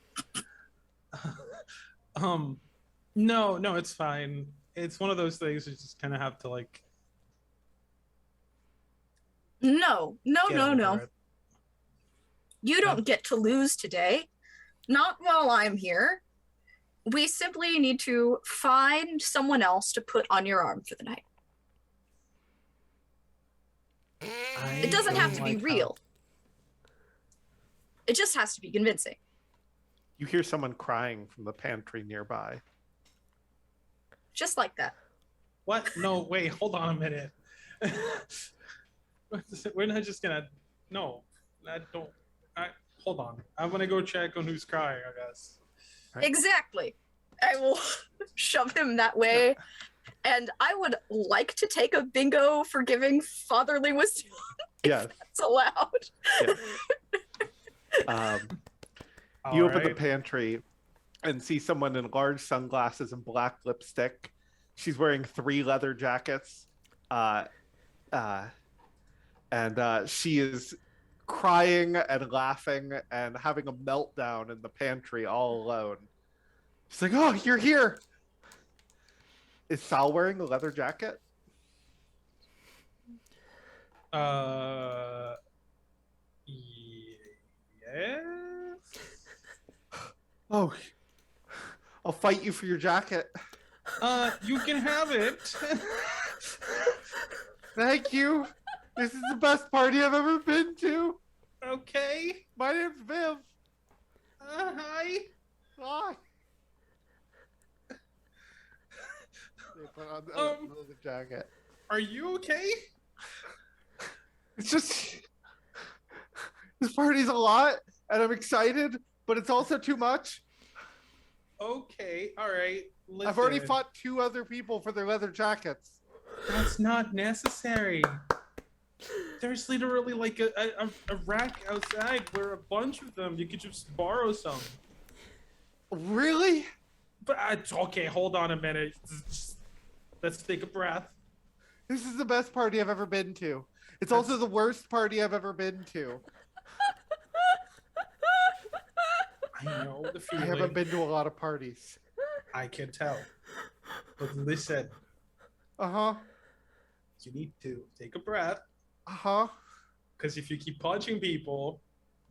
No, it's fine. It's one of those things you just kind of have to like. No. get over it. You don't get to lose today. Not while I'm here. We simply need to find someone else to put on your arm for the night. It doesn't have to be real. It just has to be convincing. You hear someone crying from the pantry nearby. Just like that. What? No, wait, hold on a minute. We're not just gonna. No, I don't. Hold on. I'm gonna go check on who's crying, I guess. Right. Exactly. I will shove him that way. And I would like to take a bingo for giving fatherly wisdom. Yes. It's allowed. Yes. You open the Alright. pantry and see someone in large sunglasses and black lipstick. She's wearing 3 leather jackets. And she is crying and laughing and having a meltdown in the pantry all alone. She's like, "Oh, you're here." Is Sal wearing a leather jacket? Yes. Oh, I'll fight you for your jacket. You can have it. Thank you. This is the best party I've ever been to. Okay. My name's Viv. Hi. Hi. They put on the leather jacket. Are you okay? It's just this party's a lot, and I'm excited, but it's also too much. Okay. All right. Listen, I've already fought 2 other people for their leather jackets. That's not necessary. There's literally like a rack outside where a bunch of them. You could just borrow some. Really? But okay, hold on a minute. Let's take a breath. This is the best party I've ever been to. It's also the worst party I've ever been to. I know the I feeling. haven't been to a lot of parties. I can tell. But listen, Uh-huh. you need to take a breath. Uh-huh. Because if you keep punching people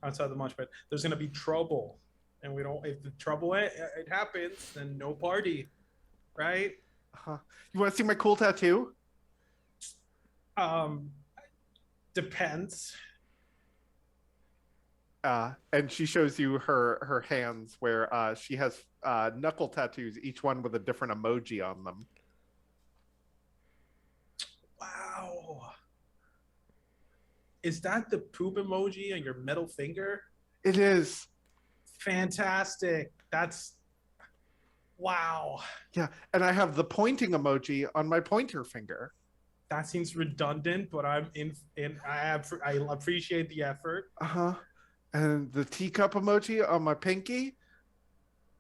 outside the munch pit, there's gonna be trouble. And we don't. If the trouble it happens, then no party, right? Uh-huh. You want to see my cool tattoo? Depends. And she shows you her hands where she has knuckle tattoos, each one with a different emoji on them. Wow. Is that the poop emoji on your middle finger? It is. Fantastic. That's wow. Yeah, and I have the pointing emoji on my pointer finger. That seems redundant, but I appreciate the effort. Uh-huh. And the teacup emoji on my pinky.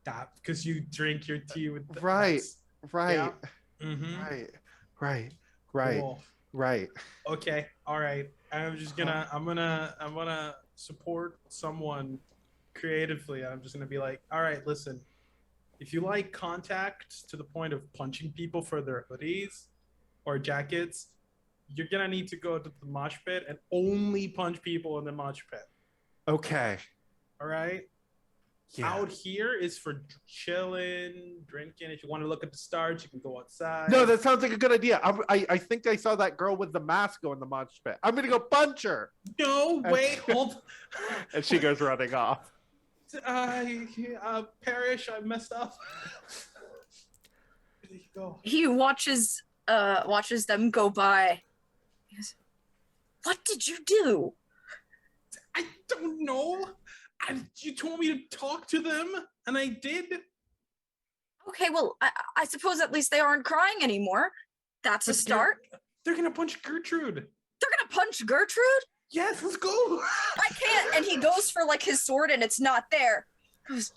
That because you drink your tea with Right. Right. Yeah. Mm-hmm. Right. Cool. Right. Okay. All right. I'm just gonna I'm gonna support someone creatively. I'm just gonna be like, all right, listen. If you like contact to the point of punching people for their hoodies or jackets, you're gonna need to go to the mosh pit and only punch people in the mosh pit. Okay. All right. Yeah. Out here is for chilling, drinking. If you want to look at the stars, you can go outside. No, that sounds like a good idea. I think I saw that girl with the mask go in the mosh pit. I'm gonna go punch her. No, wait, hold. And she goes running off. Parrish, I messed up. There you go. He watches them go by. He goes, "What did you do?" I don't know. You told me to talk to them, and I did. Okay, well, I suppose at least they aren't crying anymore. That's a But start. They're gonna punch Gertrude. They're gonna punch Gertrude? Yes, let's go. I can't. And he goes for like his sword, and it's not there. He goes,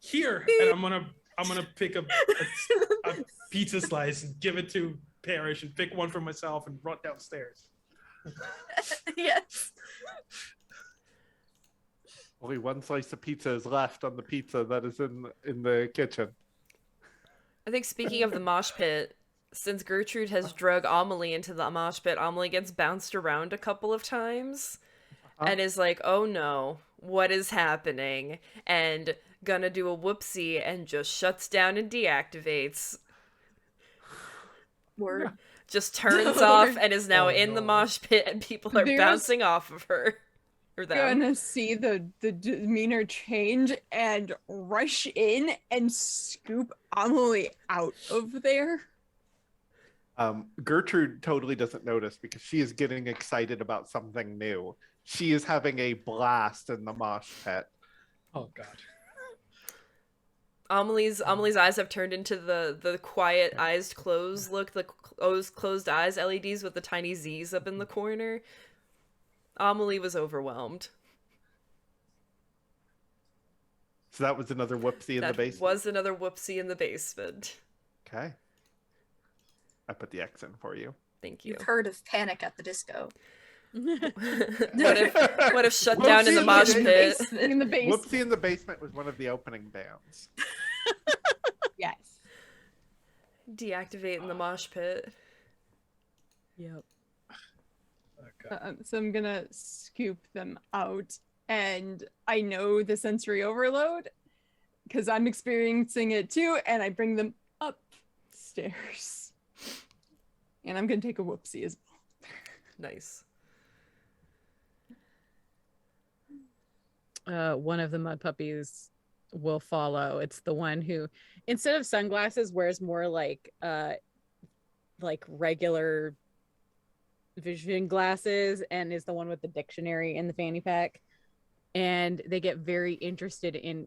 Here, and I'm gonna pick a pizza slice and give it to Parrish, and pick one for myself and run downstairs. yes. Only one slice of pizza is left on the pizza that is in the kitchen. I think speaking of the mosh pit, since Gertrude has drug Amelie into the mosh pit, Amelie gets bounced around a couple of times and is like, oh no, what is happening? And gonna do a whoopsie and just shuts down and deactivates. Word. Just turns off and is now in the no. mosh pit and people are There's- bouncing off of her. Or them. Gonna see the demeanor change and rush in and scoop Amelie out of there. Gertrude totally doesn't notice because she is getting excited about something new. She is having a blast in the mosh pit. Oh God. Amelie's eyes have turned into the quiet eyes closed look, the closed eyes LEDs with the tiny Z's up in the corner. Amelie was overwhelmed. So that was another whoopsie in the basement. That was another whoopsie in the basement. Okay. I put the X in for you. Thank you. You've heard of Panic at the Disco. what if shut down in the Whoopsie mosh in the pit? In the basement. Whoopsie in the basement was one of the opening bands. Yes. Deactivate in the mosh pit. Yep. So I'm gonna scoop them out, and I know the sensory overload because I'm experiencing it too, and I bring them upstairs. And I'm gonna take a whoopsie as well. Nice. One of the mud puppies will follow. It's the one who, instead of sunglasses, wears more like regular vision glasses, and is the one with the dictionary in the fanny pack. And they get very interested in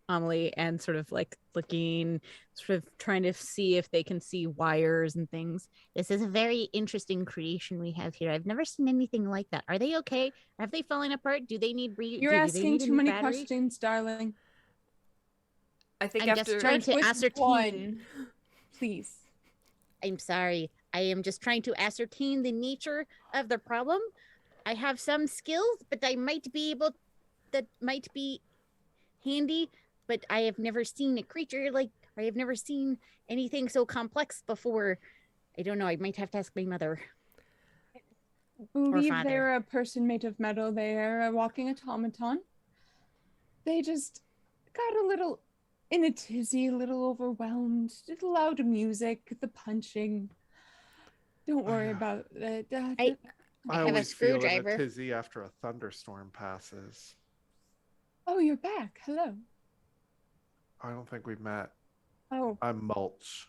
Amelie and sort of like looking, sort of trying to see if they can see wires and things. This is a very interesting creation we have here. I've never seen anything like that. Are they okay? Have they fallen apart? Do they need You're asking too many questions, darling. I think I'm after just trying to Which ascertain. one? Please. I'm sorry. I am just trying to ascertain the nature of the problem. I have some skills, but I might be able, that might be handy, but I have never seen a creature like, I have never seen anything so complex before. I don't know. I might have to ask my mother. Believe father. they're a person made of metal. They are a walking automaton. They just got a little in a tizzy, a little overwhelmed. The loud music, the punching. Don't worry about it. I I have a always feel in a screwdriver. tizzy after a thunderstorm passes. Oh, you're back. Hello. I don't think we've met. Oh, I'm Mulch.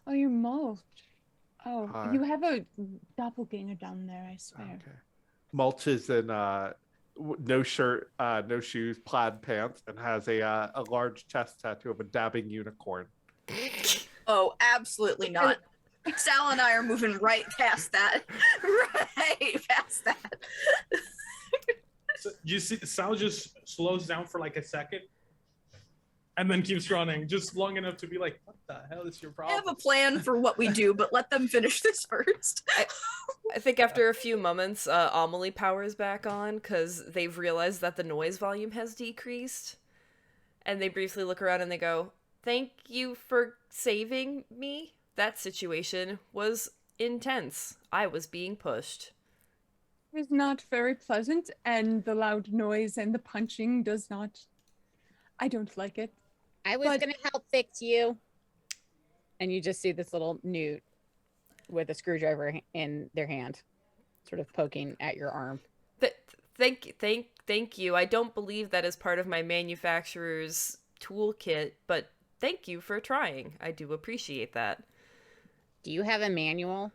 oh, you're Mulch. Oh, Hi. you have a doppelganger down there, I swear. Okay. Mulch is in no shirt, no shoes, plaid pants, and has a large chest tattoo of a dabbing unicorn. Oh, absolutely not. Sal and I are moving right past that. Right past that. So you see, Sal just slows down for like a second, and then keeps running, just long enough to be like, "What the hell is your I problem?" have a plan for what we do, but let them finish this first. I think after a few moments, Amelie powers back on because they've realized that the noise volume has decreased. And they briefly look around and they go, "Thank you for saving me. That situation was intense. I was being pushed." It was not very pleasant, and the loud noise and the punching does not. I don't like it. I was But- gonna help fix you. And you just see this little newt with a screwdriver in their hand, sort of poking at your arm. Thank you. I don't believe that is part of my manufacturer's toolkit, but thank you for trying. I do appreciate that. Do you have a manual?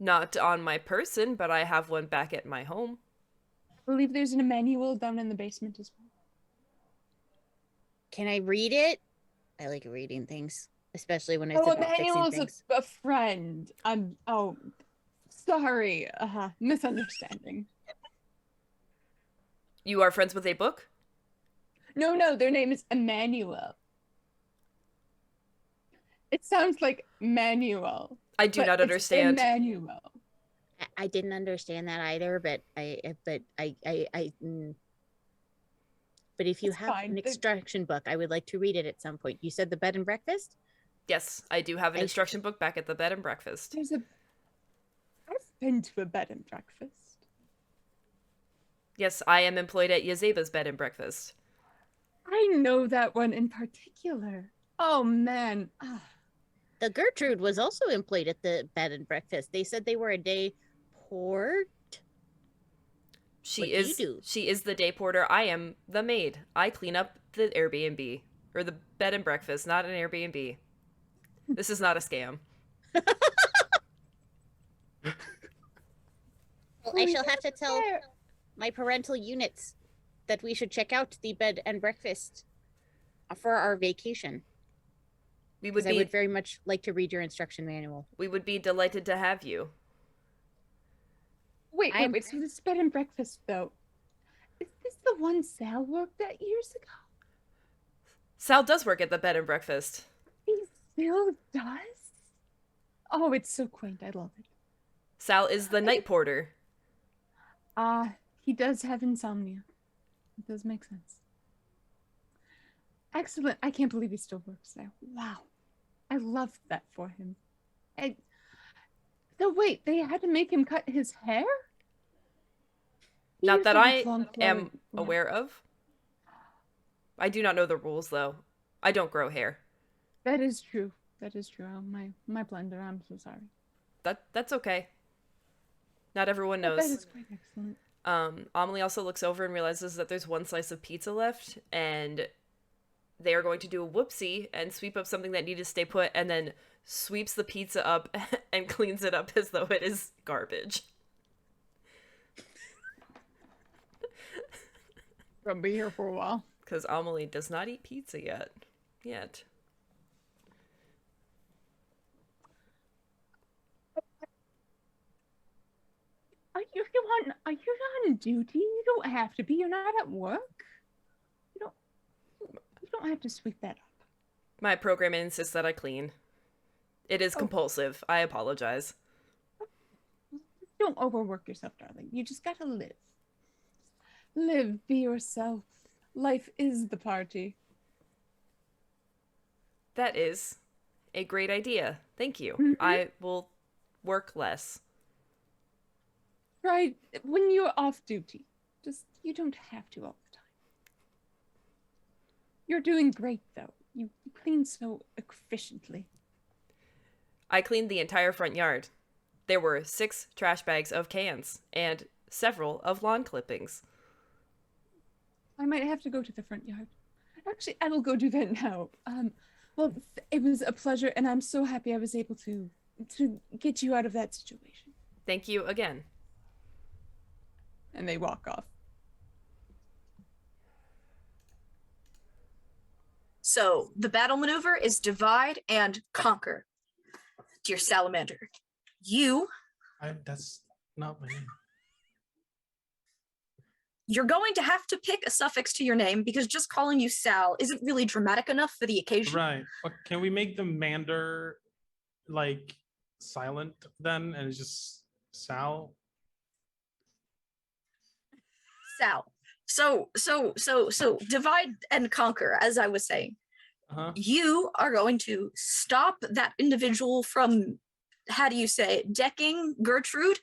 Not on my person, but I have one back at my home. I believe there's an manual down in the basement as well. Can I read it? I like reading things, especially when it's Oh, about fixing Emmanuel's things. a friend. Oh, sorry. Misunderstanding. You are friends with a book? No, their name is Emmanuel. It sounds like manual. I do but not it's understand. Emmanuel. I didn't understand that either, but but if you It's have fine. an The- instruction book, I would like to read it at some point. You said the bed and breakfast? Yes, I do have an I- instruction book back at the bed and breakfast. I've been to a bed and breakfast. Yes, I am employed at Yazeba's bed and breakfast. I know that one in particular. Oh man. The Gertrude was also employed at the bed and breakfast. They said they were a day port. She What do you is do? she is the day porter. I am the maid. I clean up the Airbnb or the bed and breakfast, not an Airbnb. This is not a scam. Well, I shall have to tell There. my parental units that we should check out the bed and breakfast for our vacation. We would Because I be would very much like to read your instruction manual. delighted to have you. Wait. I'm- So this bed and breakfast though. Is this the one Sal worked at years ago? Sal does work at the bed and breakfast. He still does? Oh, it's so quaint. I love it. Sal is the night porter. He does have insomnia. It does make sense. Excellent. I can't believe he still works there. Wow. I loved that for him. So wait, they had to make him cut his hair? He Not used that to I have long am flowing- yeah. aware of. I do not know the rules though. I don't grow hair. That is true. That is true. Oh, my blunder. I'm so sorry. That's okay. Not everyone But knows. that is quite excellent. Amelie also looks over and realizes that there's one slice of pizza left, and they are going to do a whoopsie and sweep up something that needed to stay put, and then sweeps the pizza up and cleans it up as though it is garbage. Gonna be here for a while. Because Amelie does not eat pizza yet. Are you not on duty? You don't have to be. You're not at work. You don't have to sweep that up. My program insists that I clean. It is Oh. compulsive. I apologize. Don't overwork yourself, darling. You just gotta live. Live, be yourself. Life is the party. That is a great idea. Thank you. Mhm. I will work less. Try when you're off duty. Just you don't have to all the time. You're doing great though. You clean so efficiently. I cleaned the entire front yard. There were 6 trash bags of cans and several of lawn clippings. I might have to go to the front yard. Actually, I will go do that now. Well, it was a pleasure, and I'm so happy I was able to get you out of that situation. Thank you again. And they walk off. So the battle maneuver is divide and conquer. Dear Salamander, That's not my name. you're going to have to pick a suffix to your name because just calling you Sal isn't really dramatic enough for the occasion. Right. But can we make the Mander like silent then, and it's just Sal? Sal. So divide and conquer, as I was saying. Uh-huh. You are going to stop that individual from, how do you say, decking Gertrude.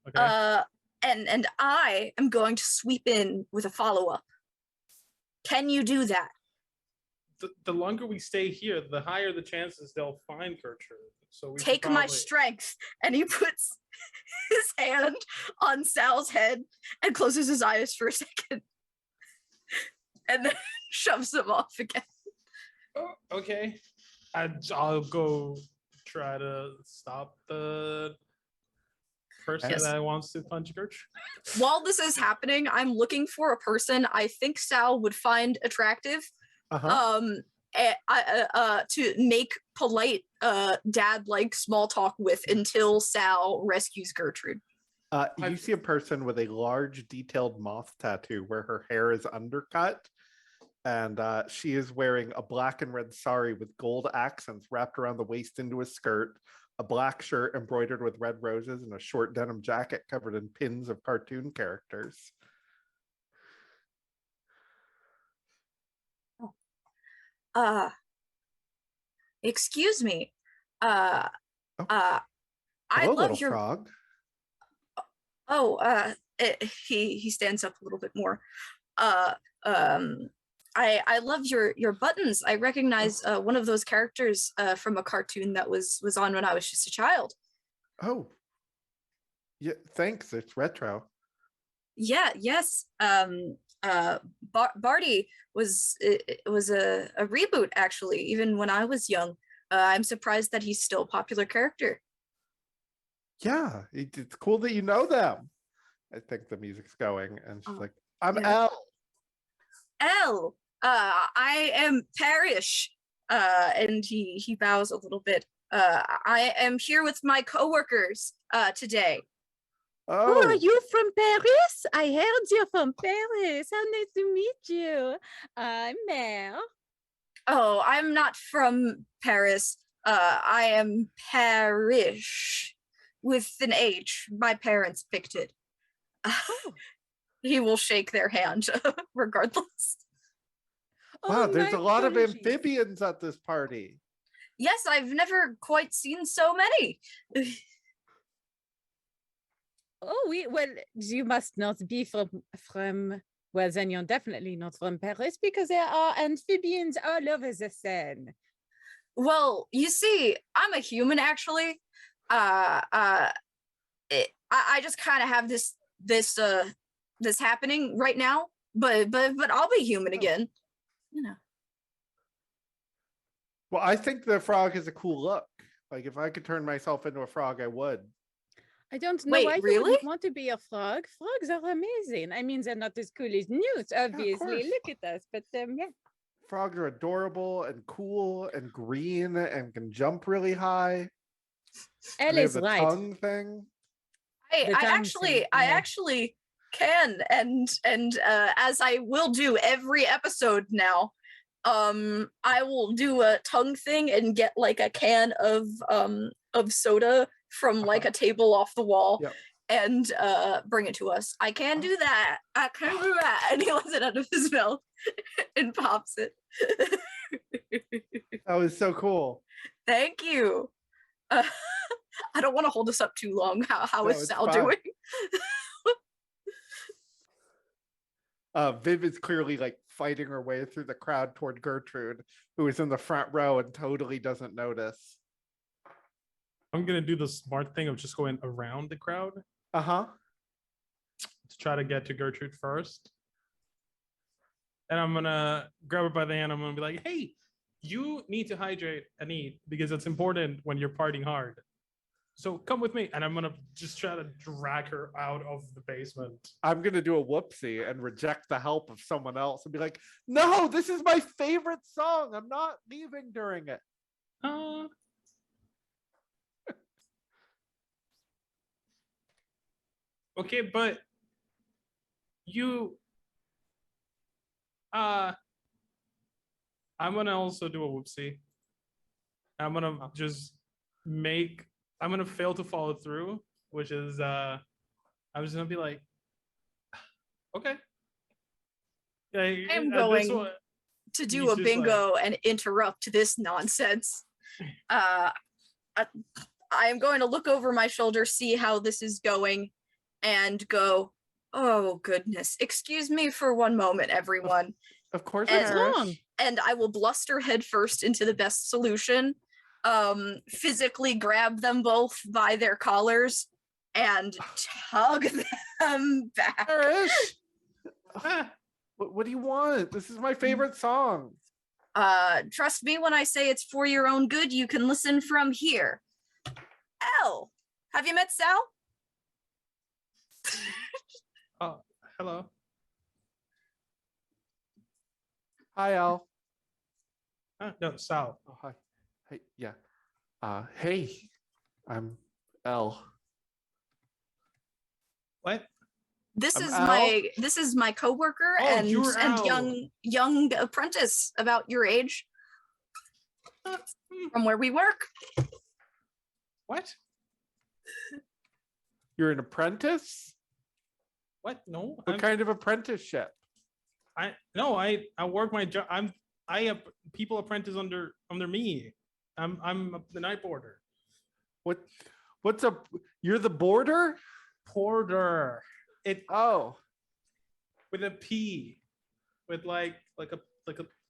Okay. And I am going to sweep in with a follow-up. Can you do that? The longer we stay here, the higher the chances they'll find Gertrude. So we should Take my probably- strength. And he puts his hand on Sal's head and closes his eyes for a second. And then shoves him off again. Oh, okay. I'll go try to stop the person Yes. that wants to punch Gertrude. While this is happening, I'm looking for a person I think Sal would find attractive. Uh-huh. To make polite dad-like small talk with until Sal rescues Gertrude. You see a person with a large detailed moth tattoo where her hair is undercut, and she is wearing a black and red sari with gold accents wrapped around the waist into a skirt, a black shirt embroidered with red roses, and a short denim jacket covered in pins of cartoon characters. Excuse me. I Hello, love little your frog. he stands up a little bit more. I love your buttons. I recognize one of those characters from a cartoon that was on when I was just a child. Oh, yeah. Thanks. It's retro. Yeah. Yes. Barty was a reboot actually. Even when I was young, I'm surprised that he's still a popular character. Yeah, it's cool that you know them. I think the music's going, and she's like, "I'm yeah. Elle." I am Parrish. And he bows a little bit. I am here with my coworkers today. Oh, are Oh, you from Paris? I heard you're from Paris. How nice to meet you. I'm Mare. Oh, I'm not from Paris. I am Parish with an H. My parents picked it. He will shake their hand regardless. wow, there's my a lot of apologies. amphibians at this party. Yes, I've never quite seen so many. Oh, well, you must not be from, well, then you're definitely not from Paris because there are amphibians all over the Seine. Well, you see, I'm a human actually. I just kind of have this happening right now, but I'll be human again. You know. Well, I think the frog has a cool look. Like, if I could turn myself into a frog, I would. I don't know Wait, why you really? wouldn't want to be a frog. Frogs are amazing. I mean, they're not as cool as newts, obviously. course. Look at us, but yeah. Frogs are adorable and cool and green and can jump really high. Elle They have is the right. tongue thing. I The tongue thing, I yeah. actually can, and as I will do every episode now, I will do a tongue thing and get like a can of soda from like a table off the wall. Yep. And bring it to us. I can do that. I can do that. And he lets it out of his mouth and pops it. That was so cool. Thank you. I don't want to hold this up too long. How No, is it's Sal fine. doing? Viv is clearly like fighting her way through the crowd toward Gertrude, who is in the front row and totally doesn't notice. I'm gonna do the smart thing of just going around the crowd Uh-huh. to try to get to Gertrude first. And I'm gonna grab her by the hand. I'm gonna be like, "Hey, you need to hydrate and eat because it's important when you're partying hard. So come with me." And I'm gonna just try to drag her out of the basement. I'm gonna do a whoopsie and reject the help of someone else and be like, "No, this is my favorite song. I'm not leaving during it." Uh, okay, but you I'm gonna also do a whoopsie. I'm gonna just I'm gonna fail to follow through, which is I'm just gonna be like, okay. Yeah, I am at this going one, to do he's a just bingo and interrupt this nonsense. I am going to look over my shoulder, see how this is going, and go, "Oh goodness, excuse me for one moment, everyone." Of course, And- Parrish. And I will bluster headfirst into the best solution, physically grab them both by their collars and tug them back. Parrish, Ah, what do you want? This is my favorite song. Trust me when I say it's for your own good. You can listen from here. Elle, have you met Sal? oh, hello. Hi, Al. No, Sal. Oh, hi. Hey, yeah. Hey, I'm L. What? This I'm this is my coworker Oh, and you're Al. young apprentice about your age from where we work. What? You're an apprentice? What? No, What kind of apprenticeship? I work my job. I have people apprentice under me. I'm the night porter. What's a you're the boarder? Porter. It Oh, with a P, with like a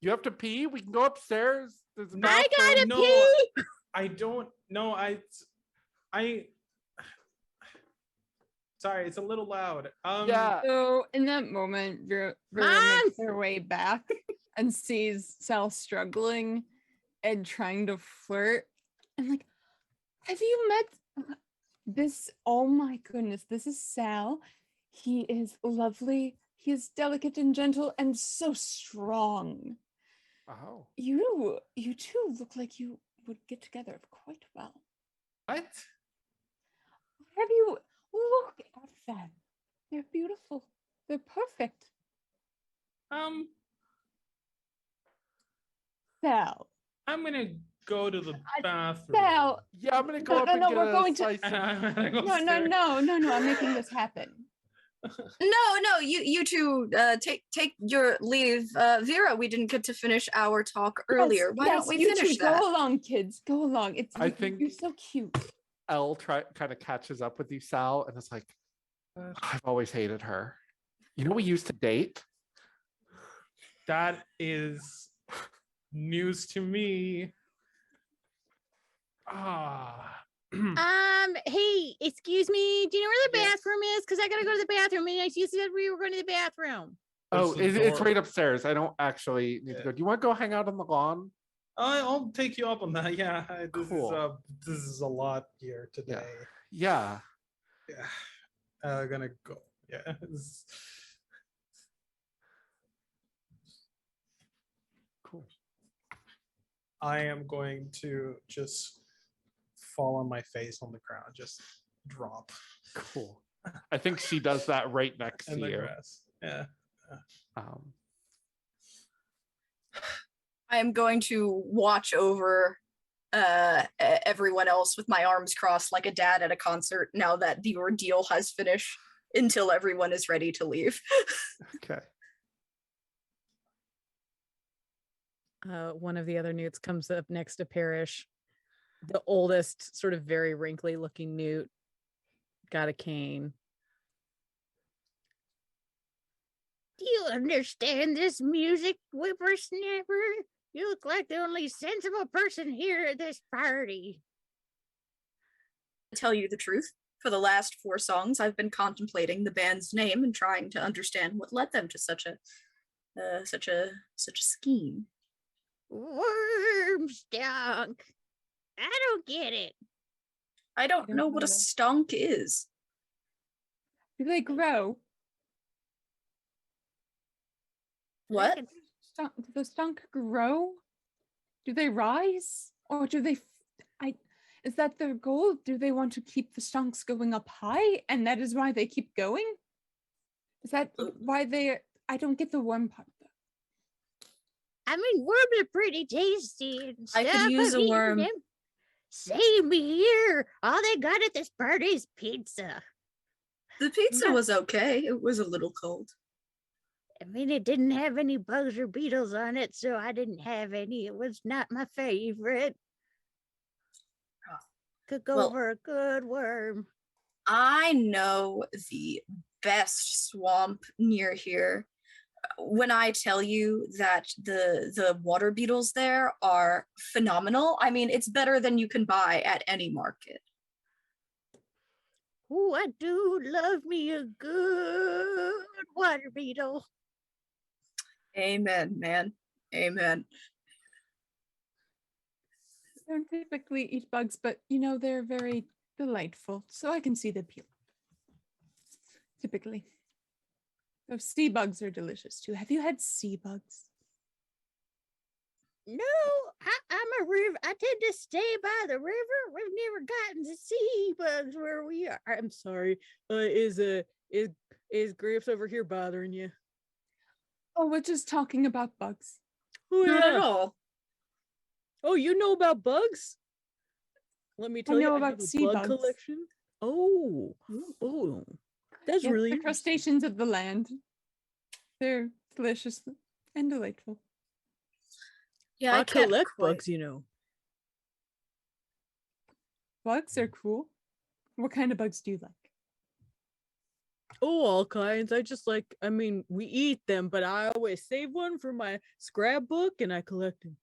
you have to pee? We can go upstairs. There's a I gotta bathroom. no. pee. I don't know. I. Sorry, it's a little loud. Yeah. So in that moment, Vera makes her way back and sees Sal struggling and trying to flirt. And like, have you met this? Oh my goodness, this is Sal. He is lovely. He is delicate and gentle and so strong. Oh. You two look like you would get together quite well. What? Have you look at them? They're beautiful. They're perfect. Sal. I'm gonna go to the bathroom. Sal. Yeah, I'm gonna go up and no, get we're a going to- slice of- No. I'm making this happen. No, you two take your leave. Vera, we didn't get to finish our talk earlier. Why don't we you finish two, that? Go along, kids. Go along. I think- you're so cute. Elle kind of catches up with you, Sal, and it's like, I've always hated her. You know, we used to date. That is news to me. Hey, excuse me. Do you know where the Yes. bathroom is? Because I gotta go to the bathroom. And you said we were going to the bathroom. Oh, There's a it's door. right upstairs. I don't actually need to Yeah. go. Do you want to go hang out on the lawn? I'll take you up on that. Yeah, Cool. This is a lot here today. Yeah. Yeah, gonna go. Yeah. Cool. I am going to just fall on my face on the ground, just drop Cool. I think she does that right next in to the you. grass. Yeah. I am going to watch over everyone else with my arms crossed like a dad at a concert now that the ordeal has finished until everyone is ready to leave. Okay. One of the other newts comes up next to Parrish. The oldest, sort of very wrinkly looking newt, got a cane. Do you understand this music, whippersnapper? You look like the only sensible person here at this party. To tell you the truth, for the last 4 songs, I've been contemplating the band's name and trying to understand what led them to such a such a scheme. Worm stunk. I don't get it. I don't don't know what a either. stonk is. Do they grow? What? Do the stunk grow? Do they rise? Or do they is that their goal? Do they want to keep the stonks going up high and that is why they keep going? Is that why I don't get the worm part though. I mean, worms are pretty tasty and stuff. I could use I've a eaten worm. them. Same here. All they got at this party is pizza. The pizza Yeah. was okay. It was a little cold. I mean, it didn't have any bugs or beetles on it, so I didn't have any. It was not my favorite. Could go Well- for a good worm. I know the best swamp near here. When I tell you that the water beetles there are phenomenal, I mean, it's better than you can buy at any market. Oh, I do love me a good water beetle. Amen, man. Amen. I don't typically eat bugs, but they're very delightful. So I can see the appeal. Typically. Those sea bugs are delicious too. Have you had sea bugs? No, I'm a river. I tend to stay by the river. We've never gotten to sea bugs where we are. I'm sorry. Is Gramps over here bothering you? Oh, we're just talking about bugs. Oh, Not at yeah. all. Oh, you know about bugs? Let me tell you, know I about have a sea bug bugs. collection. Oh, that's Yep, really the interesting. crustaceans of the land. They're delicious and delightful. Yeah, I can't collect quite- bugs, you know. Bugs are cool. What kind of bugs do you like? Oh, all kinds. I mean, we eat them, but I always save one for my scrapbook and I collect them.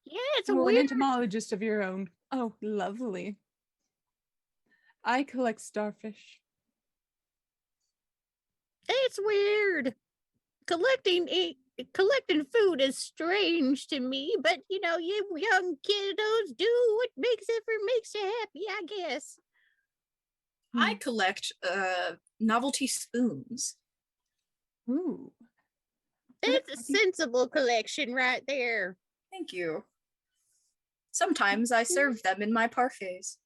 Yeah, it's Oh, an entomologist of your own. Oh, lovely. I collect starfish. It's weird. Collecting food is strange to me, but you young kiddos do what makes you happy, I guess. I collect novelty spoons. Ooh. That's a sensible collection right there. Thank you. Sometimes I serve them in my parfaits.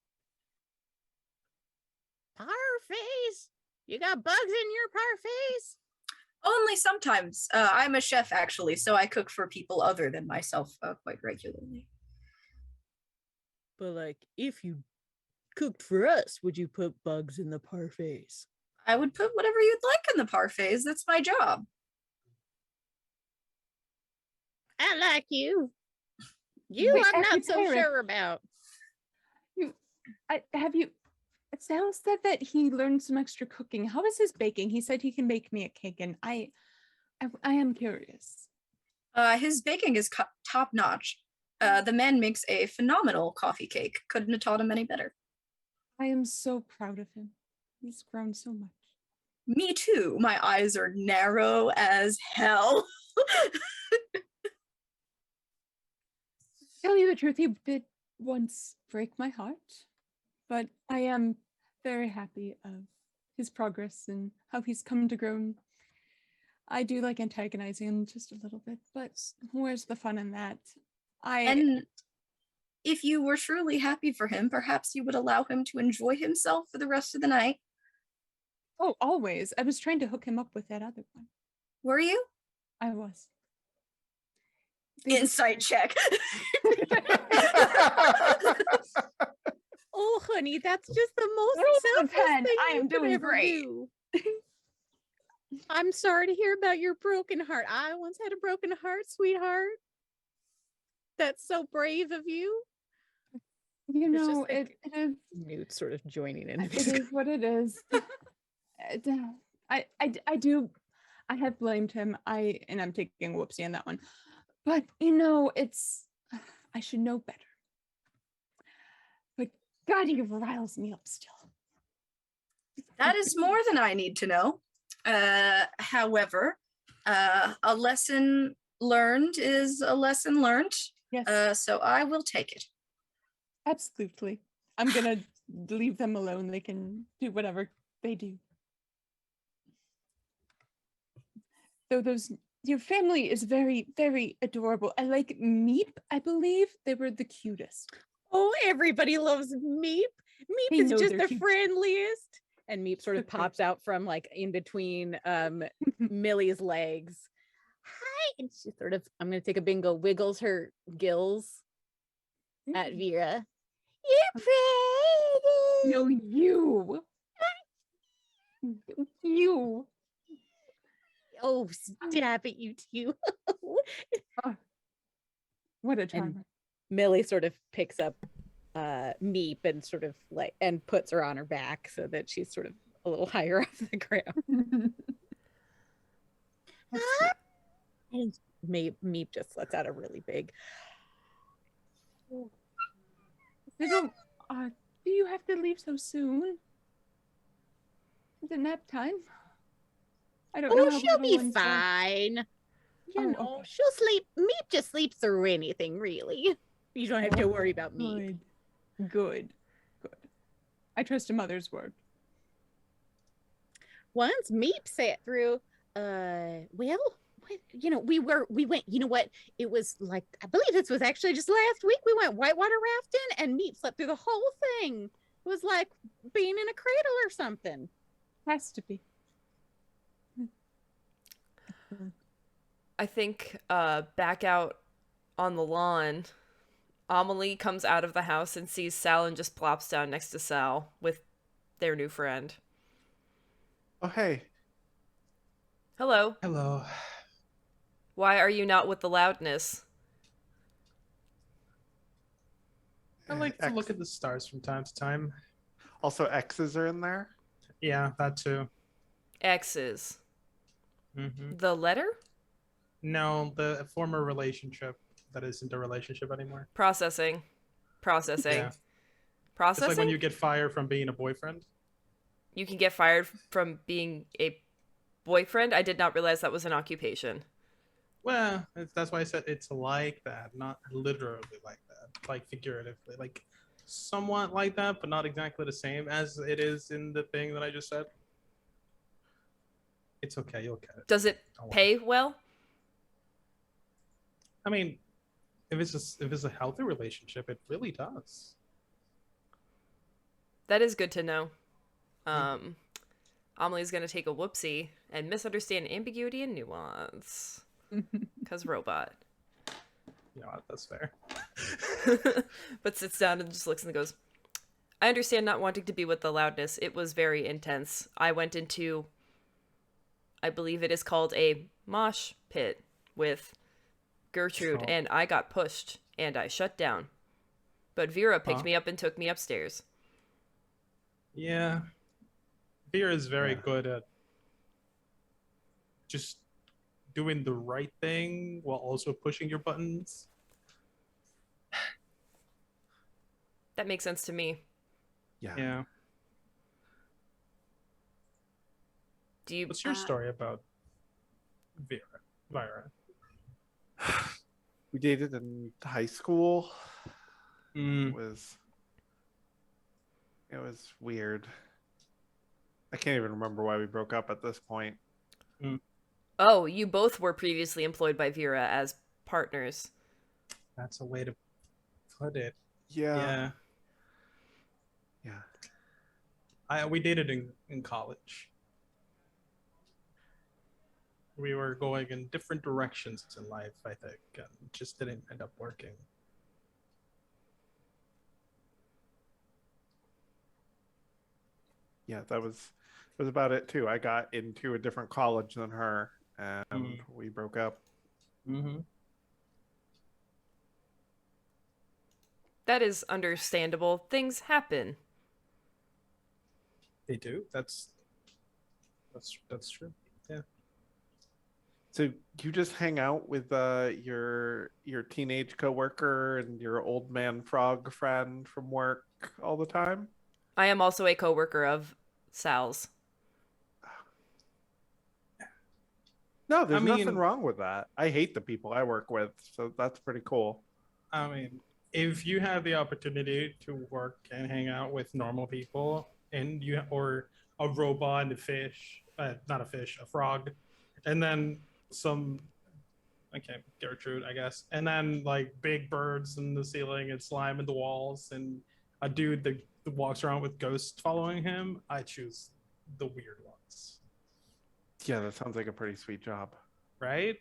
Parfaits? You got bugs in your parfaits? Only sometimes. I'm a chef, actually, so I cook for people other than myself quite regularly. But if you cooked for us, would you put bugs in the parfaits? I would put whatever you'd like in the parfaits. That's my job. I like you. You, Wait, I'm not so Tara, sure about. Sal said that he learned some extra cooking. How is his baking? He said he can make me a cake, and I am curious. His baking is top notch. The man makes a phenomenal coffee cake. Couldn't have taught him any better. I am so proud of him. He's grown so much. Me too. My eyes are narrow as hell. Tell you the truth, he did once break my heart, but I am very happy of his progress and how he's come to grow. I do like antagonizing him just a little bit, but where's the fun in that? And if you were truly happy for him, perhaps you would allow him to enjoy himself for the rest of the night. Oh, always. I was trying to hook him up with that other one. Were you? I was. Insight check. Oh, honey, that's just the most Roll a selfless 10. thing I am you could doing ever great. do. I'm sorry to hear about your broken heart. I once had a broken heart, sweetheart. That's so brave of you. You There's know, just, like, it is. Newt sort of joining in. It is what it is. I do. I have blamed him. And I'm taking a whoopsie on that one. But it's. I should know better. But God, he riles me up still. That is more than I need to know. However, A lesson learned is a lesson learned. Yes, So I will take it. absolutely. I'm gonna leave them alone. They can do whatever they do. So your family is very, very adorable. I like Meep, I believe. They were the cutest. Oh, everybody loves Meep. Meep They is know just they're the cute. friendliest. And Meep sort of Okay. pops out from like in between Millie's legs. Hi. And she sort of, I'm gonna take a bingo, wiggles her gills at Vera. You're pretty. No, you. You. Oh, stop it, you two. What a charmer. And Millie sort of picks up Meep and sort of like and puts her on her back so that she's sort of a little higher off the ground. And Meep just lets out a really big. They don't. Do you have to leave so soon? Is it nap time? I don't know Oh, how she'll little be ones are. fine. You Oh, know, okay. she'll sleep. Meep just sleeps through anything, really. You don't have to worry about Meep. Good. I trust a mother's word. Once Meep sat through, we went, you know what? It was like, I believe this was actually just last week. We went whitewater rafting and Meep slept through the whole thing. It was like being in a cradle or something. Has to be. I think back out on the lawn, Amelie comes out of the house and sees Sal and just plops down next to Sal with their new friend. Oh, hey. Hello. Hello. Why are you not with the loudness? I like to X. look at the stars from time to time. Also, X's are in there. Yeah, that too. X's. Mm-hmm. The letter? No, the former relationship that isn't a relationship anymore. Processing. Processing. Yeah. Processing? It's like when you get fired from being a boyfriend. You can get fired from being a boyfriend? I did not realize that was an occupation. Well, that's why I said it's like that, not literally like that, like figuratively, like somewhat like that, but not exactly the same as it is in the thing that I just said. It's okay, you'll get it. Does it Don't worry. pay well? I mean, if it's a healthy relationship, it really does. That is good to know. Amelie's gonna take a whoopsie and misunderstand ambiguity and nuance. Because robot. Yeah, that's fair. But sits down and just looks and goes, I understand not wanting to be with the loudness. It was very intense. I went into, I believe it is called a mosh pit with Gertrude, Oh. and I got pushed, and I shut down. But Vera picked Huh? me up and took me upstairs. Yeah. Vera is very Yeah. good at just doing the right thing while also pushing your buttons. That makes sense to me. Yeah. Do you... What's your story about Vira? We dated in high school. Mm. It was weird. I can't even remember why we broke up at this point. Oh, you both were previously employed by Vera as partners. That's a way to put it. Yeah. We dated in college. We were going in different directions in life, I think, and just didn't end up working. Yeah, that was about it too. I got into a different college than her, and we broke up. Mm-hmm. That is understandable. Things happen. They do. That's true. Yeah. So you just hang out with your teenage coworker and your old man frog friend from work all the time? I am also a coworker of Sal's. No, there's nothing mean- wrong with that. I hate the people I work with, so that's pretty cool. I mean, if you have the opportunity to work and hang out with normal people, and you or a robot and a fish, not a fish, a frog, and then some, okay, Gertrude, I guess, and then like big birds in the ceiling and slime in the walls, and a dude that walks around with ghosts following him, I choose the weird ones, Yeah, that sounds like a pretty sweet job. right?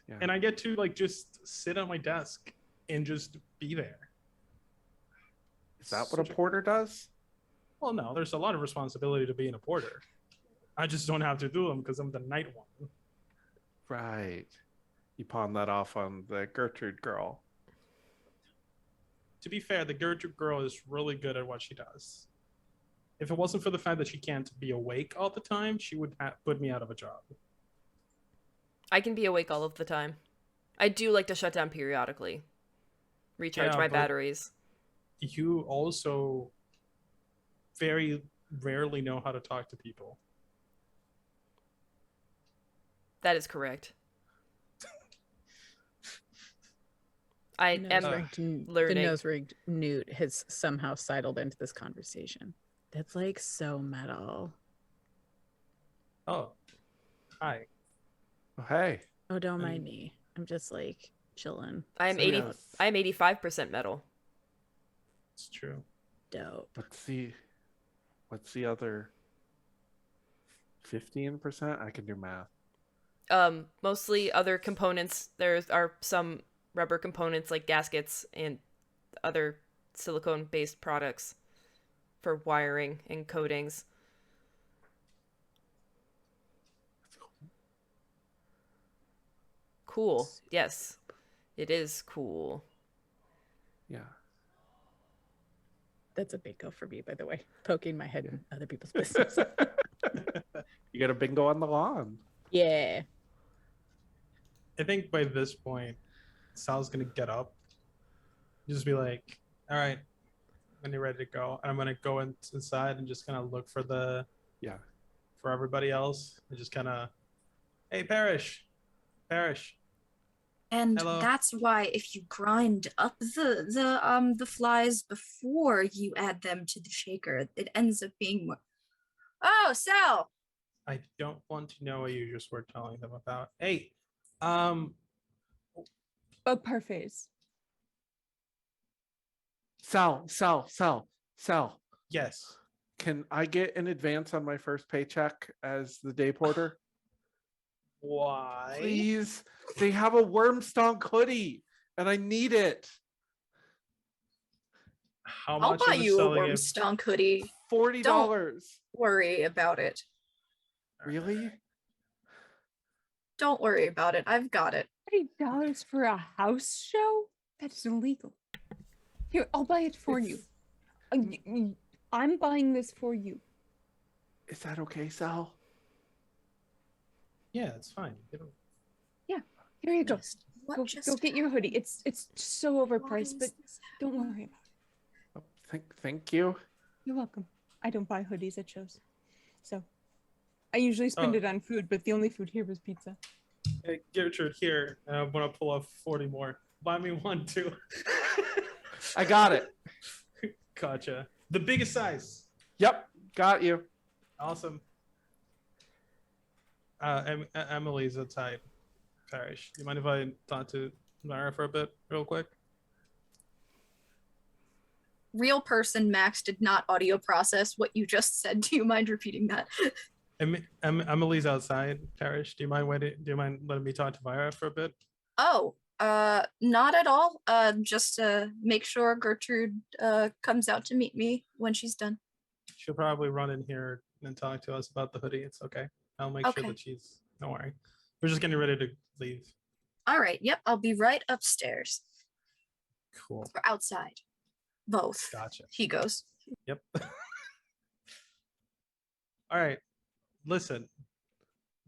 Yeah. And I get to like just sit at my desk and just be there. Is that what a porter does? Well, no, there's a lot of responsibility to being a porter. I just don't have to do them because I'm the night one. Right. You pawn that off on the Gertrude girl. To be fair, the Gertrude girl is really good at what she does. If it wasn't for the fact that she can't be awake all the time, she would put me out of a job. I can be awake all of the time. I do like to shut down periodically. Recharge Yeah, my but- batteries. You also very rarely know how to talk to people. That is correct. I am The learning. nose-rigged newt has somehow sidled into this conversation. That's like so metal. Oh, hi. Oh, hey. Oh, don't I mind mean- me. I'm just like chilling. I am So 80 yes. I am 85% metal. It's true. Dope. What's the other 15%? I can do math. Mostly other components. There are some rubber components like gaskets and other silicone-based products for wiring and coatings. Cool. Yes. It is cool. Yeah. That's a big go for me, by the way. Poking my head in other people's business. You got a bingo on the lawn. Yeah. I think by this point, Sal's gonna get up, just be like, "All right, when you're ready to go," and I'm gonna go inside and just kind of look for Yeah. for everybody else, and just kind of, "Hey, Parrish, Parrish." And Hello. that's why if you grind up the flies before you add them to the shaker, it ends up being more. Oh, Sal! I don't want to know what you just were telling them about. Hey, Bug parfaits. Sal. yes. Can I get an advance on my first paycheck as the day porter? Why? Please. They have a worm stonk hoodie and I need it. How I'll much buy are they you a selling worm it? stonk hoodie. $40. Worry about it. Really? Don't worry about it. I've got it. $30 for a house show? That is illegal. Here, I'll buy it for you. I'm buying this for you. Is that okay, Sal? Yeah, it's fine. You don't- Here you go. What Go just get your hoodie. It's so why overpriced, but is this don't worry about it. Oh, thank you. You're welcome. I don't buy hoodies at shows. So I usually spend Oh. it on food, but the only food here was pizza. Hey, Gertrude, here. I'm gonna pull off 40 more. Buy me one too. I got it. Gotcha. The biggest size. Yep, got you. Awesome. Emily's outside. Parrish, you mind if I talk to Mara for a bit, real quick? real person Max did not audio process what you just said. Do you mind repeating that? Emily's outside. Parrish, do you mind waiting? Do you mind letting me talk to Mara for a bit? Oh, not at all. Just make sure Gertrude comes out to meet me when she's done. She'll probably run in here and talk to us about the hoodie. It's okay. I'll make Okay. sure that she's. Don't worry. We're just getting ready to leave. All right. Yep. I'll be right upstairs Cool. or outside. Both. Gotcha. He goes. Yep. All right. Listen,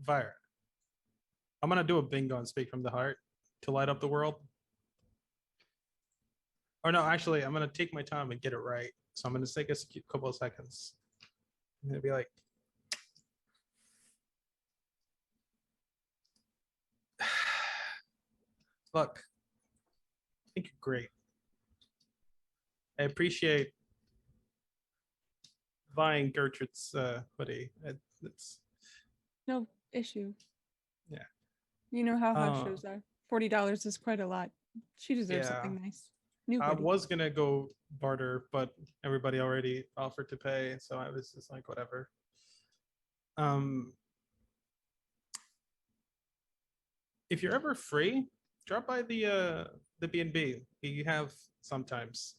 Vire. I'm gonna do a bingo and speak from the heart to light up the world. Or no, actually, I'm gonna take my time and get it right. So I'm gonna take a couple of seconds. I'm gonna be like, Look, I think you're great. I appreciate buying Gertrude's hoodie. It's No issue. Yeah. You know how house Uh, shows are. $40 is quite a lot. She deserves Yeah. something nice. New I hoodie. was gonna go barter, but everybody already offered to pay, so I was just like, whatever. If you're ever free, drop by the B&B. You have sometimes.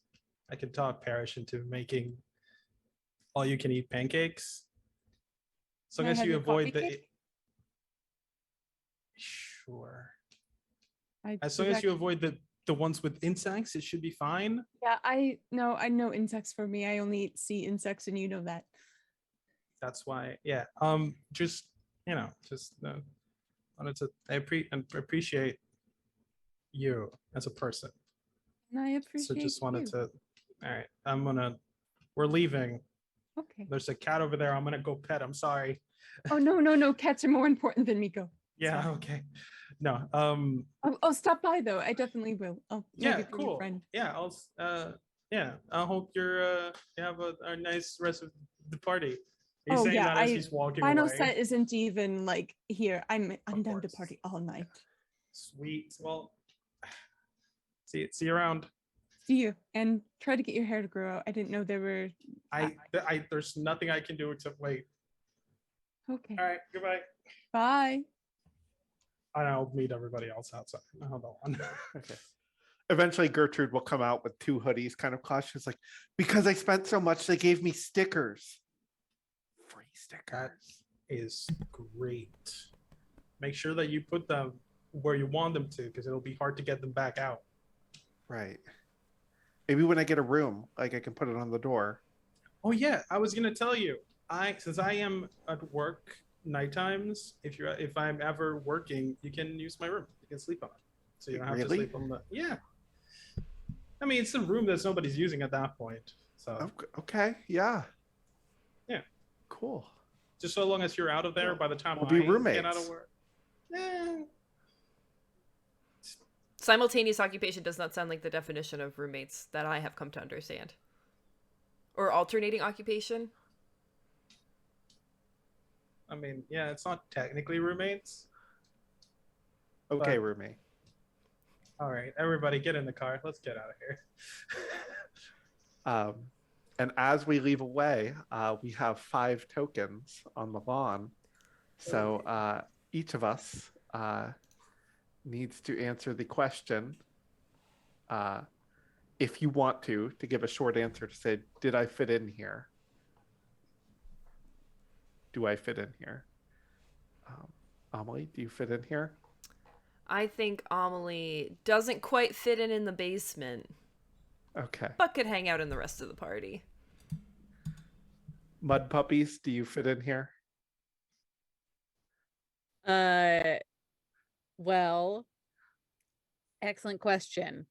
I can talk Parrish into making all you can eat pancakes. So Can I long as have you your coffee avoid the cake? sure. I As was long as you actually- avoid the ones with insects, it should be fine. Yeah, I know insects for me. I only eat sea insects, and you know that. That's why, yeah. Just just wanted to appreciate you as a person. And I So appreciate just wanted you. to. All right, we're leaving. Okay. There's a cat over there. I'm gonna go pet. I'm sorry. Oh no, cats are more important than Miko. Yeah. Sorry. Okay. No. I'll stop by though. I definitely will. I'll Yeah. maybe bring a Cool. friend. Yeah. Yeah. I hope you have a nice rest of the party. He's Oh, saying yeah, that as he's walking Final away. set isn't even like here. I'm Of down to course. party all night. Sweet. Well, see you around. See you, and try to get your hair to grow out. I didn't know there were. There's nothing I can do except wait. Okay. All right. Goodbye. Bye. And I'll meet everybody else outside. Hold on. Okay. Eventually, Gertrude will come out with 2 hoodies, kind of cautious, like, because I spent so much, they gave me stickers. Free That stickers. is great. Make sure that you put them where you want them to, because it'll be hard to get them back out. Right. Maybe when I get a room, like I can put it on the door. Oh yeah, I was gonna tell you. Since I am at work night times, if I'm ever working, you can use my room. You can sleep on it, so you don't have to Really? sleep on the. Yeah. I mean, it's a room that nobody's using at that point. So Okay. Yeah. Yeah. Cool. just so long as you're out of there by the time We'll I be get out roommates. of work. Eh, Simultaneous occupation does not sound like the definition of roommates that I have come to understand. Or alternating occupation. I mean, yeah, it's not technically roommates. Okay, But- roommate. All right, everybody get in the car. Let's get out of here. And as we leave away, we have 5 tokens on the lawn. So each of us needs to answer the question. If you want to give a short answer to say, did I fit in here? Do I fit in here? Amelie, do you fit in here? I think Amelie doesn't quite fit in the basement, Okay. but could hang out in the rest of the party. Mud puppies, do you fit in here? Well, excellent question.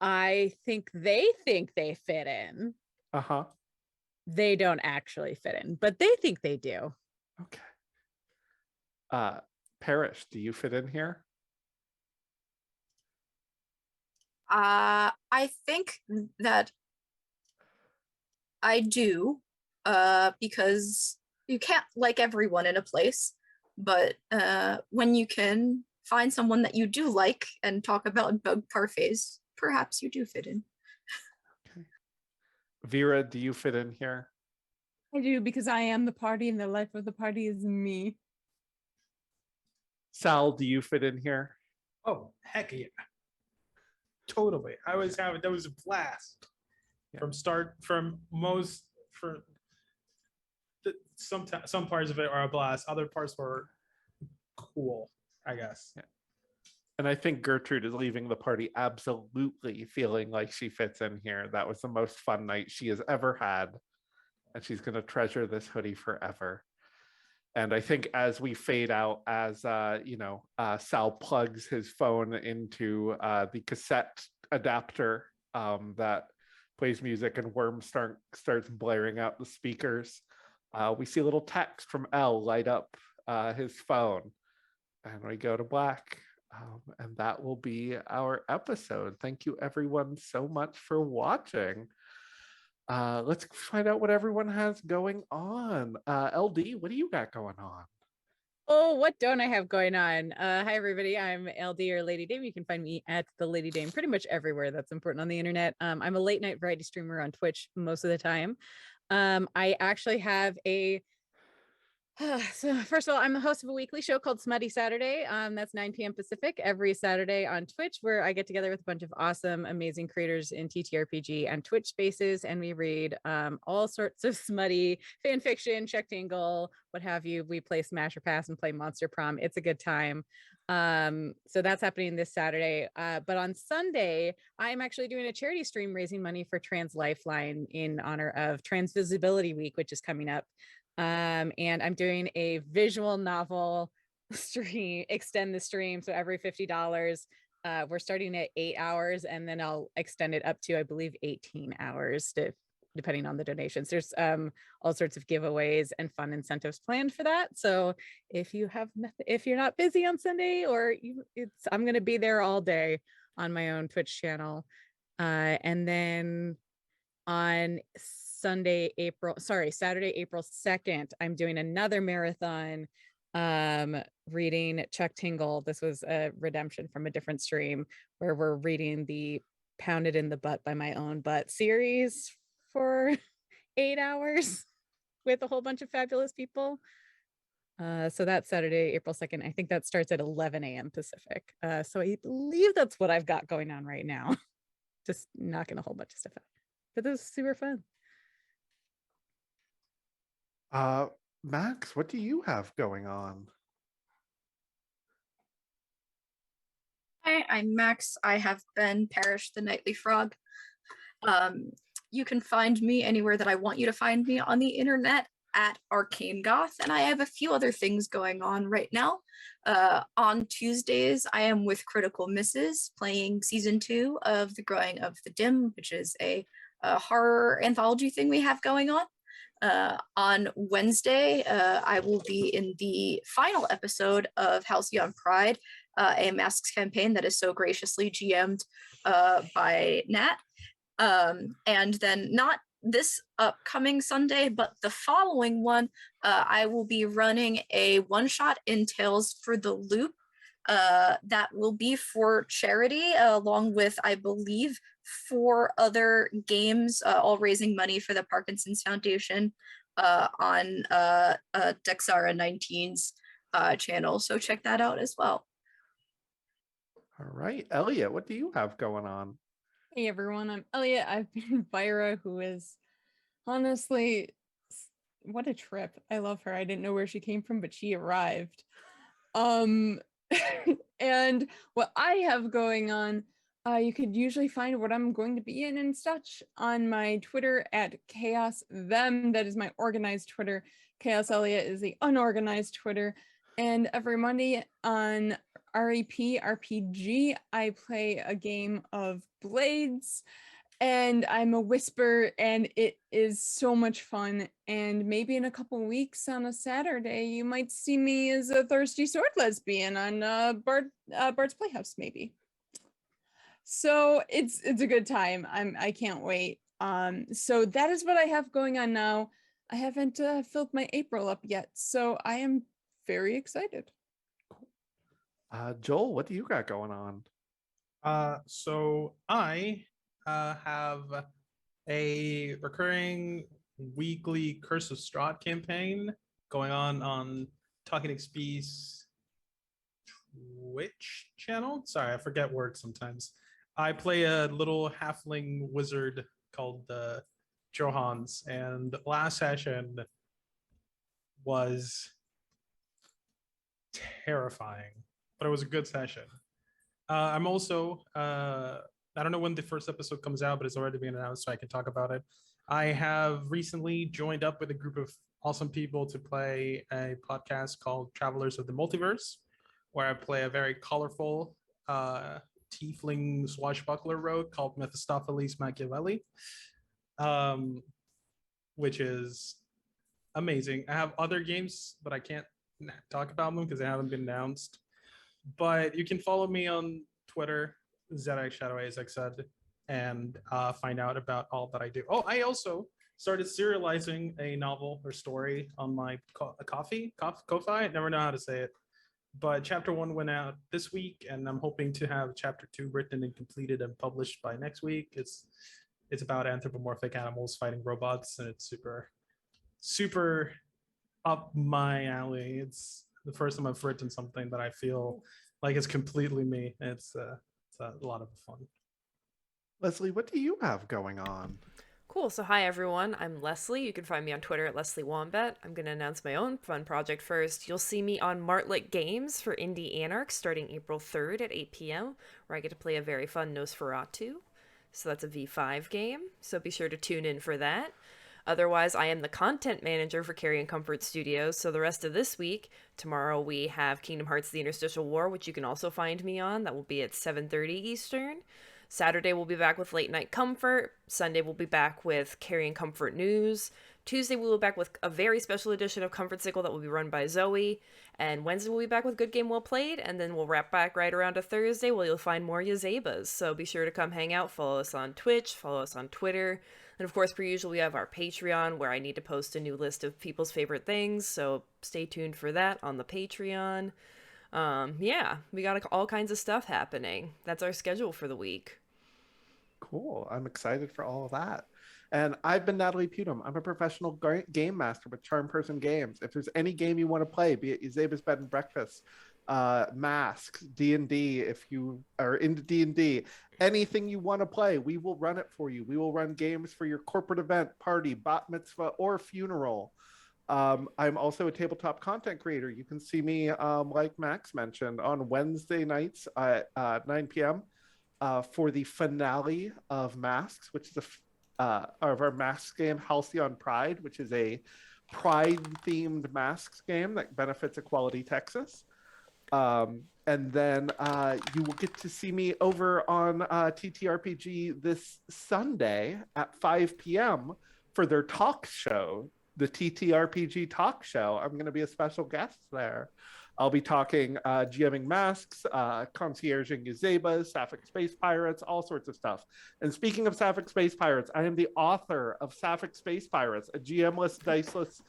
I think they fit in. Uh-huh. They don't actually fit in, but they think they do. Okay. Parrish, do you fit in here? I think that I do, because you can't like everyone in a place, but when you can find someone that you do like and talk about bug parfaits, perhaps you do fit in. Vera, do you fit in here? I do, because I am the party and the life of the party is me. Sal, do you fit in here? Oh, heck yeah. Totally. That was a blast. Yeah. Some parts of it are a blast. Other parts were cool, I guess. Yeah. And I think Gertrude is leaving the party absolutely feeling like she fits in here. That was the most fun night she has ever had. And she's going to treasure this hoodie forever. And I think as we fade out, as Sal plugs his phone into the cassette adapter that plays music, and Worm starts blaring out the speakers, we see a little text from L light up his phone, and we go to black. And that will be our episode. Thank you, everyone, so much for watching. Let's find out what everyone has going on. LD, what do you got going on? Oh, what don't I have going on? Hi, everybody. I'm LD or Lady Dame. You can find me at the Lady Dame pretty much everywhere that's important on the internet. I'm a late night variety streamer on Twitch most of the time. I actually have a so first of all, I'm the host of a weekly show called Smutty Saturday. That's 9 p.m. Pacific every Saturday on Twitch, where I get together with a bunch of awesome, amazing creators in TTRPG and Twitch spaces, and we read all sorts of smutty fan fiction, check tingle, what have you. We play Smash or Pass and play Monster Prom. It's a good time. So that's happening this Saturday. But on Sunday, I'm actually doing a charity stream raising money for Trans Lifeline in honor of Trans Visibility Week, which is coming up. And I'm doing a visual novel stream, extend the stream. So every $50, we're starting at 8 hours, and then I'll extend it up to, I believe, 18 hours depending on the donations. There's all sorts of giveaways and fun incentives planned for that. So if you're not busy on Sunday, I'm going to be there all day on my own Twitch channel. And then on Saturday, April 2nd, I'm doing another marathon reading Chuck Tingle. This was a redemption from a different stream where we're reading the Pounded in the Butt by My Own Butt series for 8 hours with a whole bunch of fabulous people. So that's Saturday, April 2nd. I think that starts at 11 a.m. Pacific. So I believe that's what I've got going on right now. Just knocking a whole bunch of stuff out. But this is super fun. Max, what do you have going on? Hi, I'm Max. I have been Parrish the Nightly Frog. You can find me anywhere that I want you to find me on the internet at Arcane Goth, and I have a few other things going on right now. On Tuesdays, I am with Critical Misses playing season 2 of The Growing of the Dim, which is a horror anthology thing we have going on. On Wednesday, I will be in the final episode of Halcyon Pride, a masks campaign that is so graciously GM'd by Nat. And then not this upcoming Sunday, but the following one, I will be running a one-shot in Tales for the Loop that will be for charity, along with, I believe, 4 other games, all raising money for the Parkinson's Foundation on Dexara 19's channel. So check that out as well. All right, Elliot, what do you have going on? Hey everyone, I'm Elliot. I've been Vyra, who is honestly, what a trip. I love her. I didn't know where she came from, but she arrived. And what I have going on, you could usually find what I'm going to be in and such on my Twitter at Chaos Them. That is my organized Twitter. Chaos Elliot is the unorganized Twitter. And every Monday on REP RPG, I play a game of Blades, and I'm a whisper, and it is so much fun. And maybe in a couple weeks on a Saturday, you might see me as a thirsty sword lesbian on Bard's Playhouse, maybe. So it's a good time. I can't wait. So that is what I have going on now. I haven't filled my April up yet, so I am very excited. Joel, what do you got going on? So I have a recurring weekly Curse of Strahd campaign going on Talking XP's Twitch channel. Sorry, I forget words sometimes. I play a little halfling wizard called Johans, and last session was terrifying, but it was a good session. I'm also, I don't know when the first episode comes out, but it's already been announced, so I can talk about it. I have recently joined up with a group of awesome people to play a podcast called Travelers of the Multiverse, where I play a very colorful tiefling swashbuckler rogue called Mephistopheles Machiavelli, which is amazing. I have other games, but I can't talk about them because they haven't been announced. But you can follow me on Twitter, ZXShadow, as I said, and find out about all that I do. Oh, I also started serializing a novel or story on my Ko-fi. I never know how to say it. But chapter 1 went out this week, and I'm hoping to have chapter 2 written and completed and published by next week. It's about anthropomorphic animals fighting robots, and it's super up my alley. It's the first time I've written something that I feel like it's completely me. It's a lot of fun. Leslie, what do you have going on? Cool. So, hi everyone. I'm Leslie. You can find me on Twitter at Leslie Wombat. I'm going to announce my own fun project first. You'll see me on Martlet Games for Indie Anarch starting April 3rd at 8 p.m., where I get to play a very fun Nosferatu. So, that's a V5 game. So, be sure to tune in for that. Otherwise, I am the content manager for Carrion Comfort Studios. So, the rest of this week, tomorrow we have Kingdom Hearts The Interstitial War, which you can also find me on. That will be at 7:30 Eastern. Saturday, we'll be back with Late Night Comfort. Sunday, we'll be back with Carrying Comfort News. Tuesday, we'll be back with a very special edition of Comfort Sickle that will be run by Zoe. And Wednesday, we'll be back with Good Game Well Played. And then we'll wrap back right around to Thursday where you'll find more Yazebas. So be sure to come hang out. Follow us on Twitch. Follow us on Twitter. And of course, per usual, we have our Patreon where I need to post a new list of people's favorite things. So stay tuned for that on the Patreon. Yeah, we got all kinds of stuff happening. That's our schedule for the week. Cool. I'm excited for all of that. And I've been Natalie Putum. I'm a professional game master with Charm Person Games. If there's any game you want to play, be it Yazebas Bed and Breakfast, Masks, D&D, if you are into D&D, anything you want to play, we will run it for you. We will run games for your corporate event, party, bat mitzvah, or funeral. I'm also a tabletop content creator. You can see me, like Max mentioned, on Wednesday nights at 9 p.m. For the finale of Masks, which is of our Masks game, Halcyon Pride, which is a Pride-themed Masks game that benefits Equality Texas. And then you will get to see me over on TTRPG this Sunday at 5 p.m. for their talk show, the TTRPG talk show. I'm going to be a special guest there. I'll be talking GMing Masks, concierging Yazebas, Sapphic Space Pirates, all sorts of stuff. And speaking of Sapphic Space Pirates, I am the author of Sapphic Space Pirates, a GM-less, diceless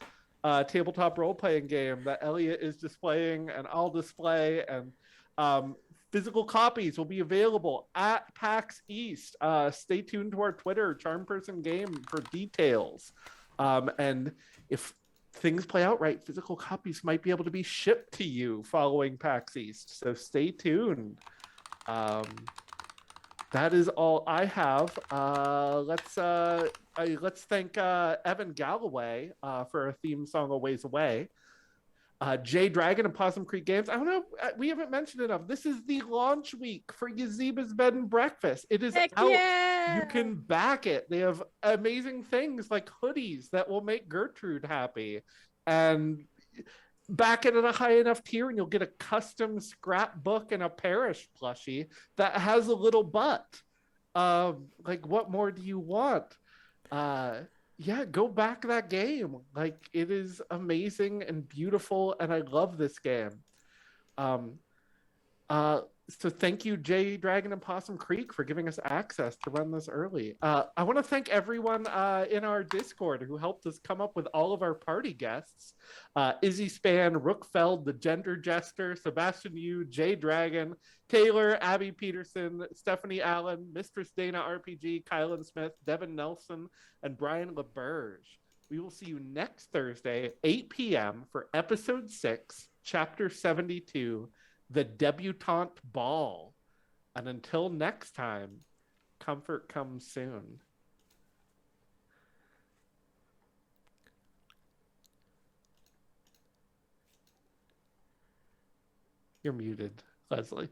tabletop role-playing game that Elliot is displaying and I'll display. And physical copies will be available at PAX East. Stay tuned to our Twitter, Charm Person Game, for details. And if things play out right, physical copies might be able to be shipped to you following PAX East. So stay tuned. That is all I have. Let's thank Evan Galloway for our theme song "A Ways Away." Jay Dragon and Possum Creek Games. I don't know, we haven't mentioned enough. This is the launch week for Yazebas Bed and Breakfast. It is Heck out. yeah! You can back it. They have amazing things like hoodies that will make Gertrude happy. And back it at a high enough tier and you'll get a custom scrapbook and a parish plushie that has a little butt. Like, what more do you want? Yeah, go back that game. Like, it is amazing and beautiful, and I love this game. So thank you, Jay Dragon and Possum Creek, for giving us access to run this early. I want to thank everyone in our Discord who helped us come up with all of our party guests. Izzy Span, Rookfeld, the Gender Jester, Sebastian Yu, Jay Dragon, Taylor, Abby Peterson, Stephanie Allen, Mistress Dana RPG, Kylan Smith, Devin Nelson, and Brian LeBurge. We will see you next Thursday, 8 p.m. for episode 6, chapter 72, The Debutante Ball. And until next time, comfort comes soon. You're muted, Leslie.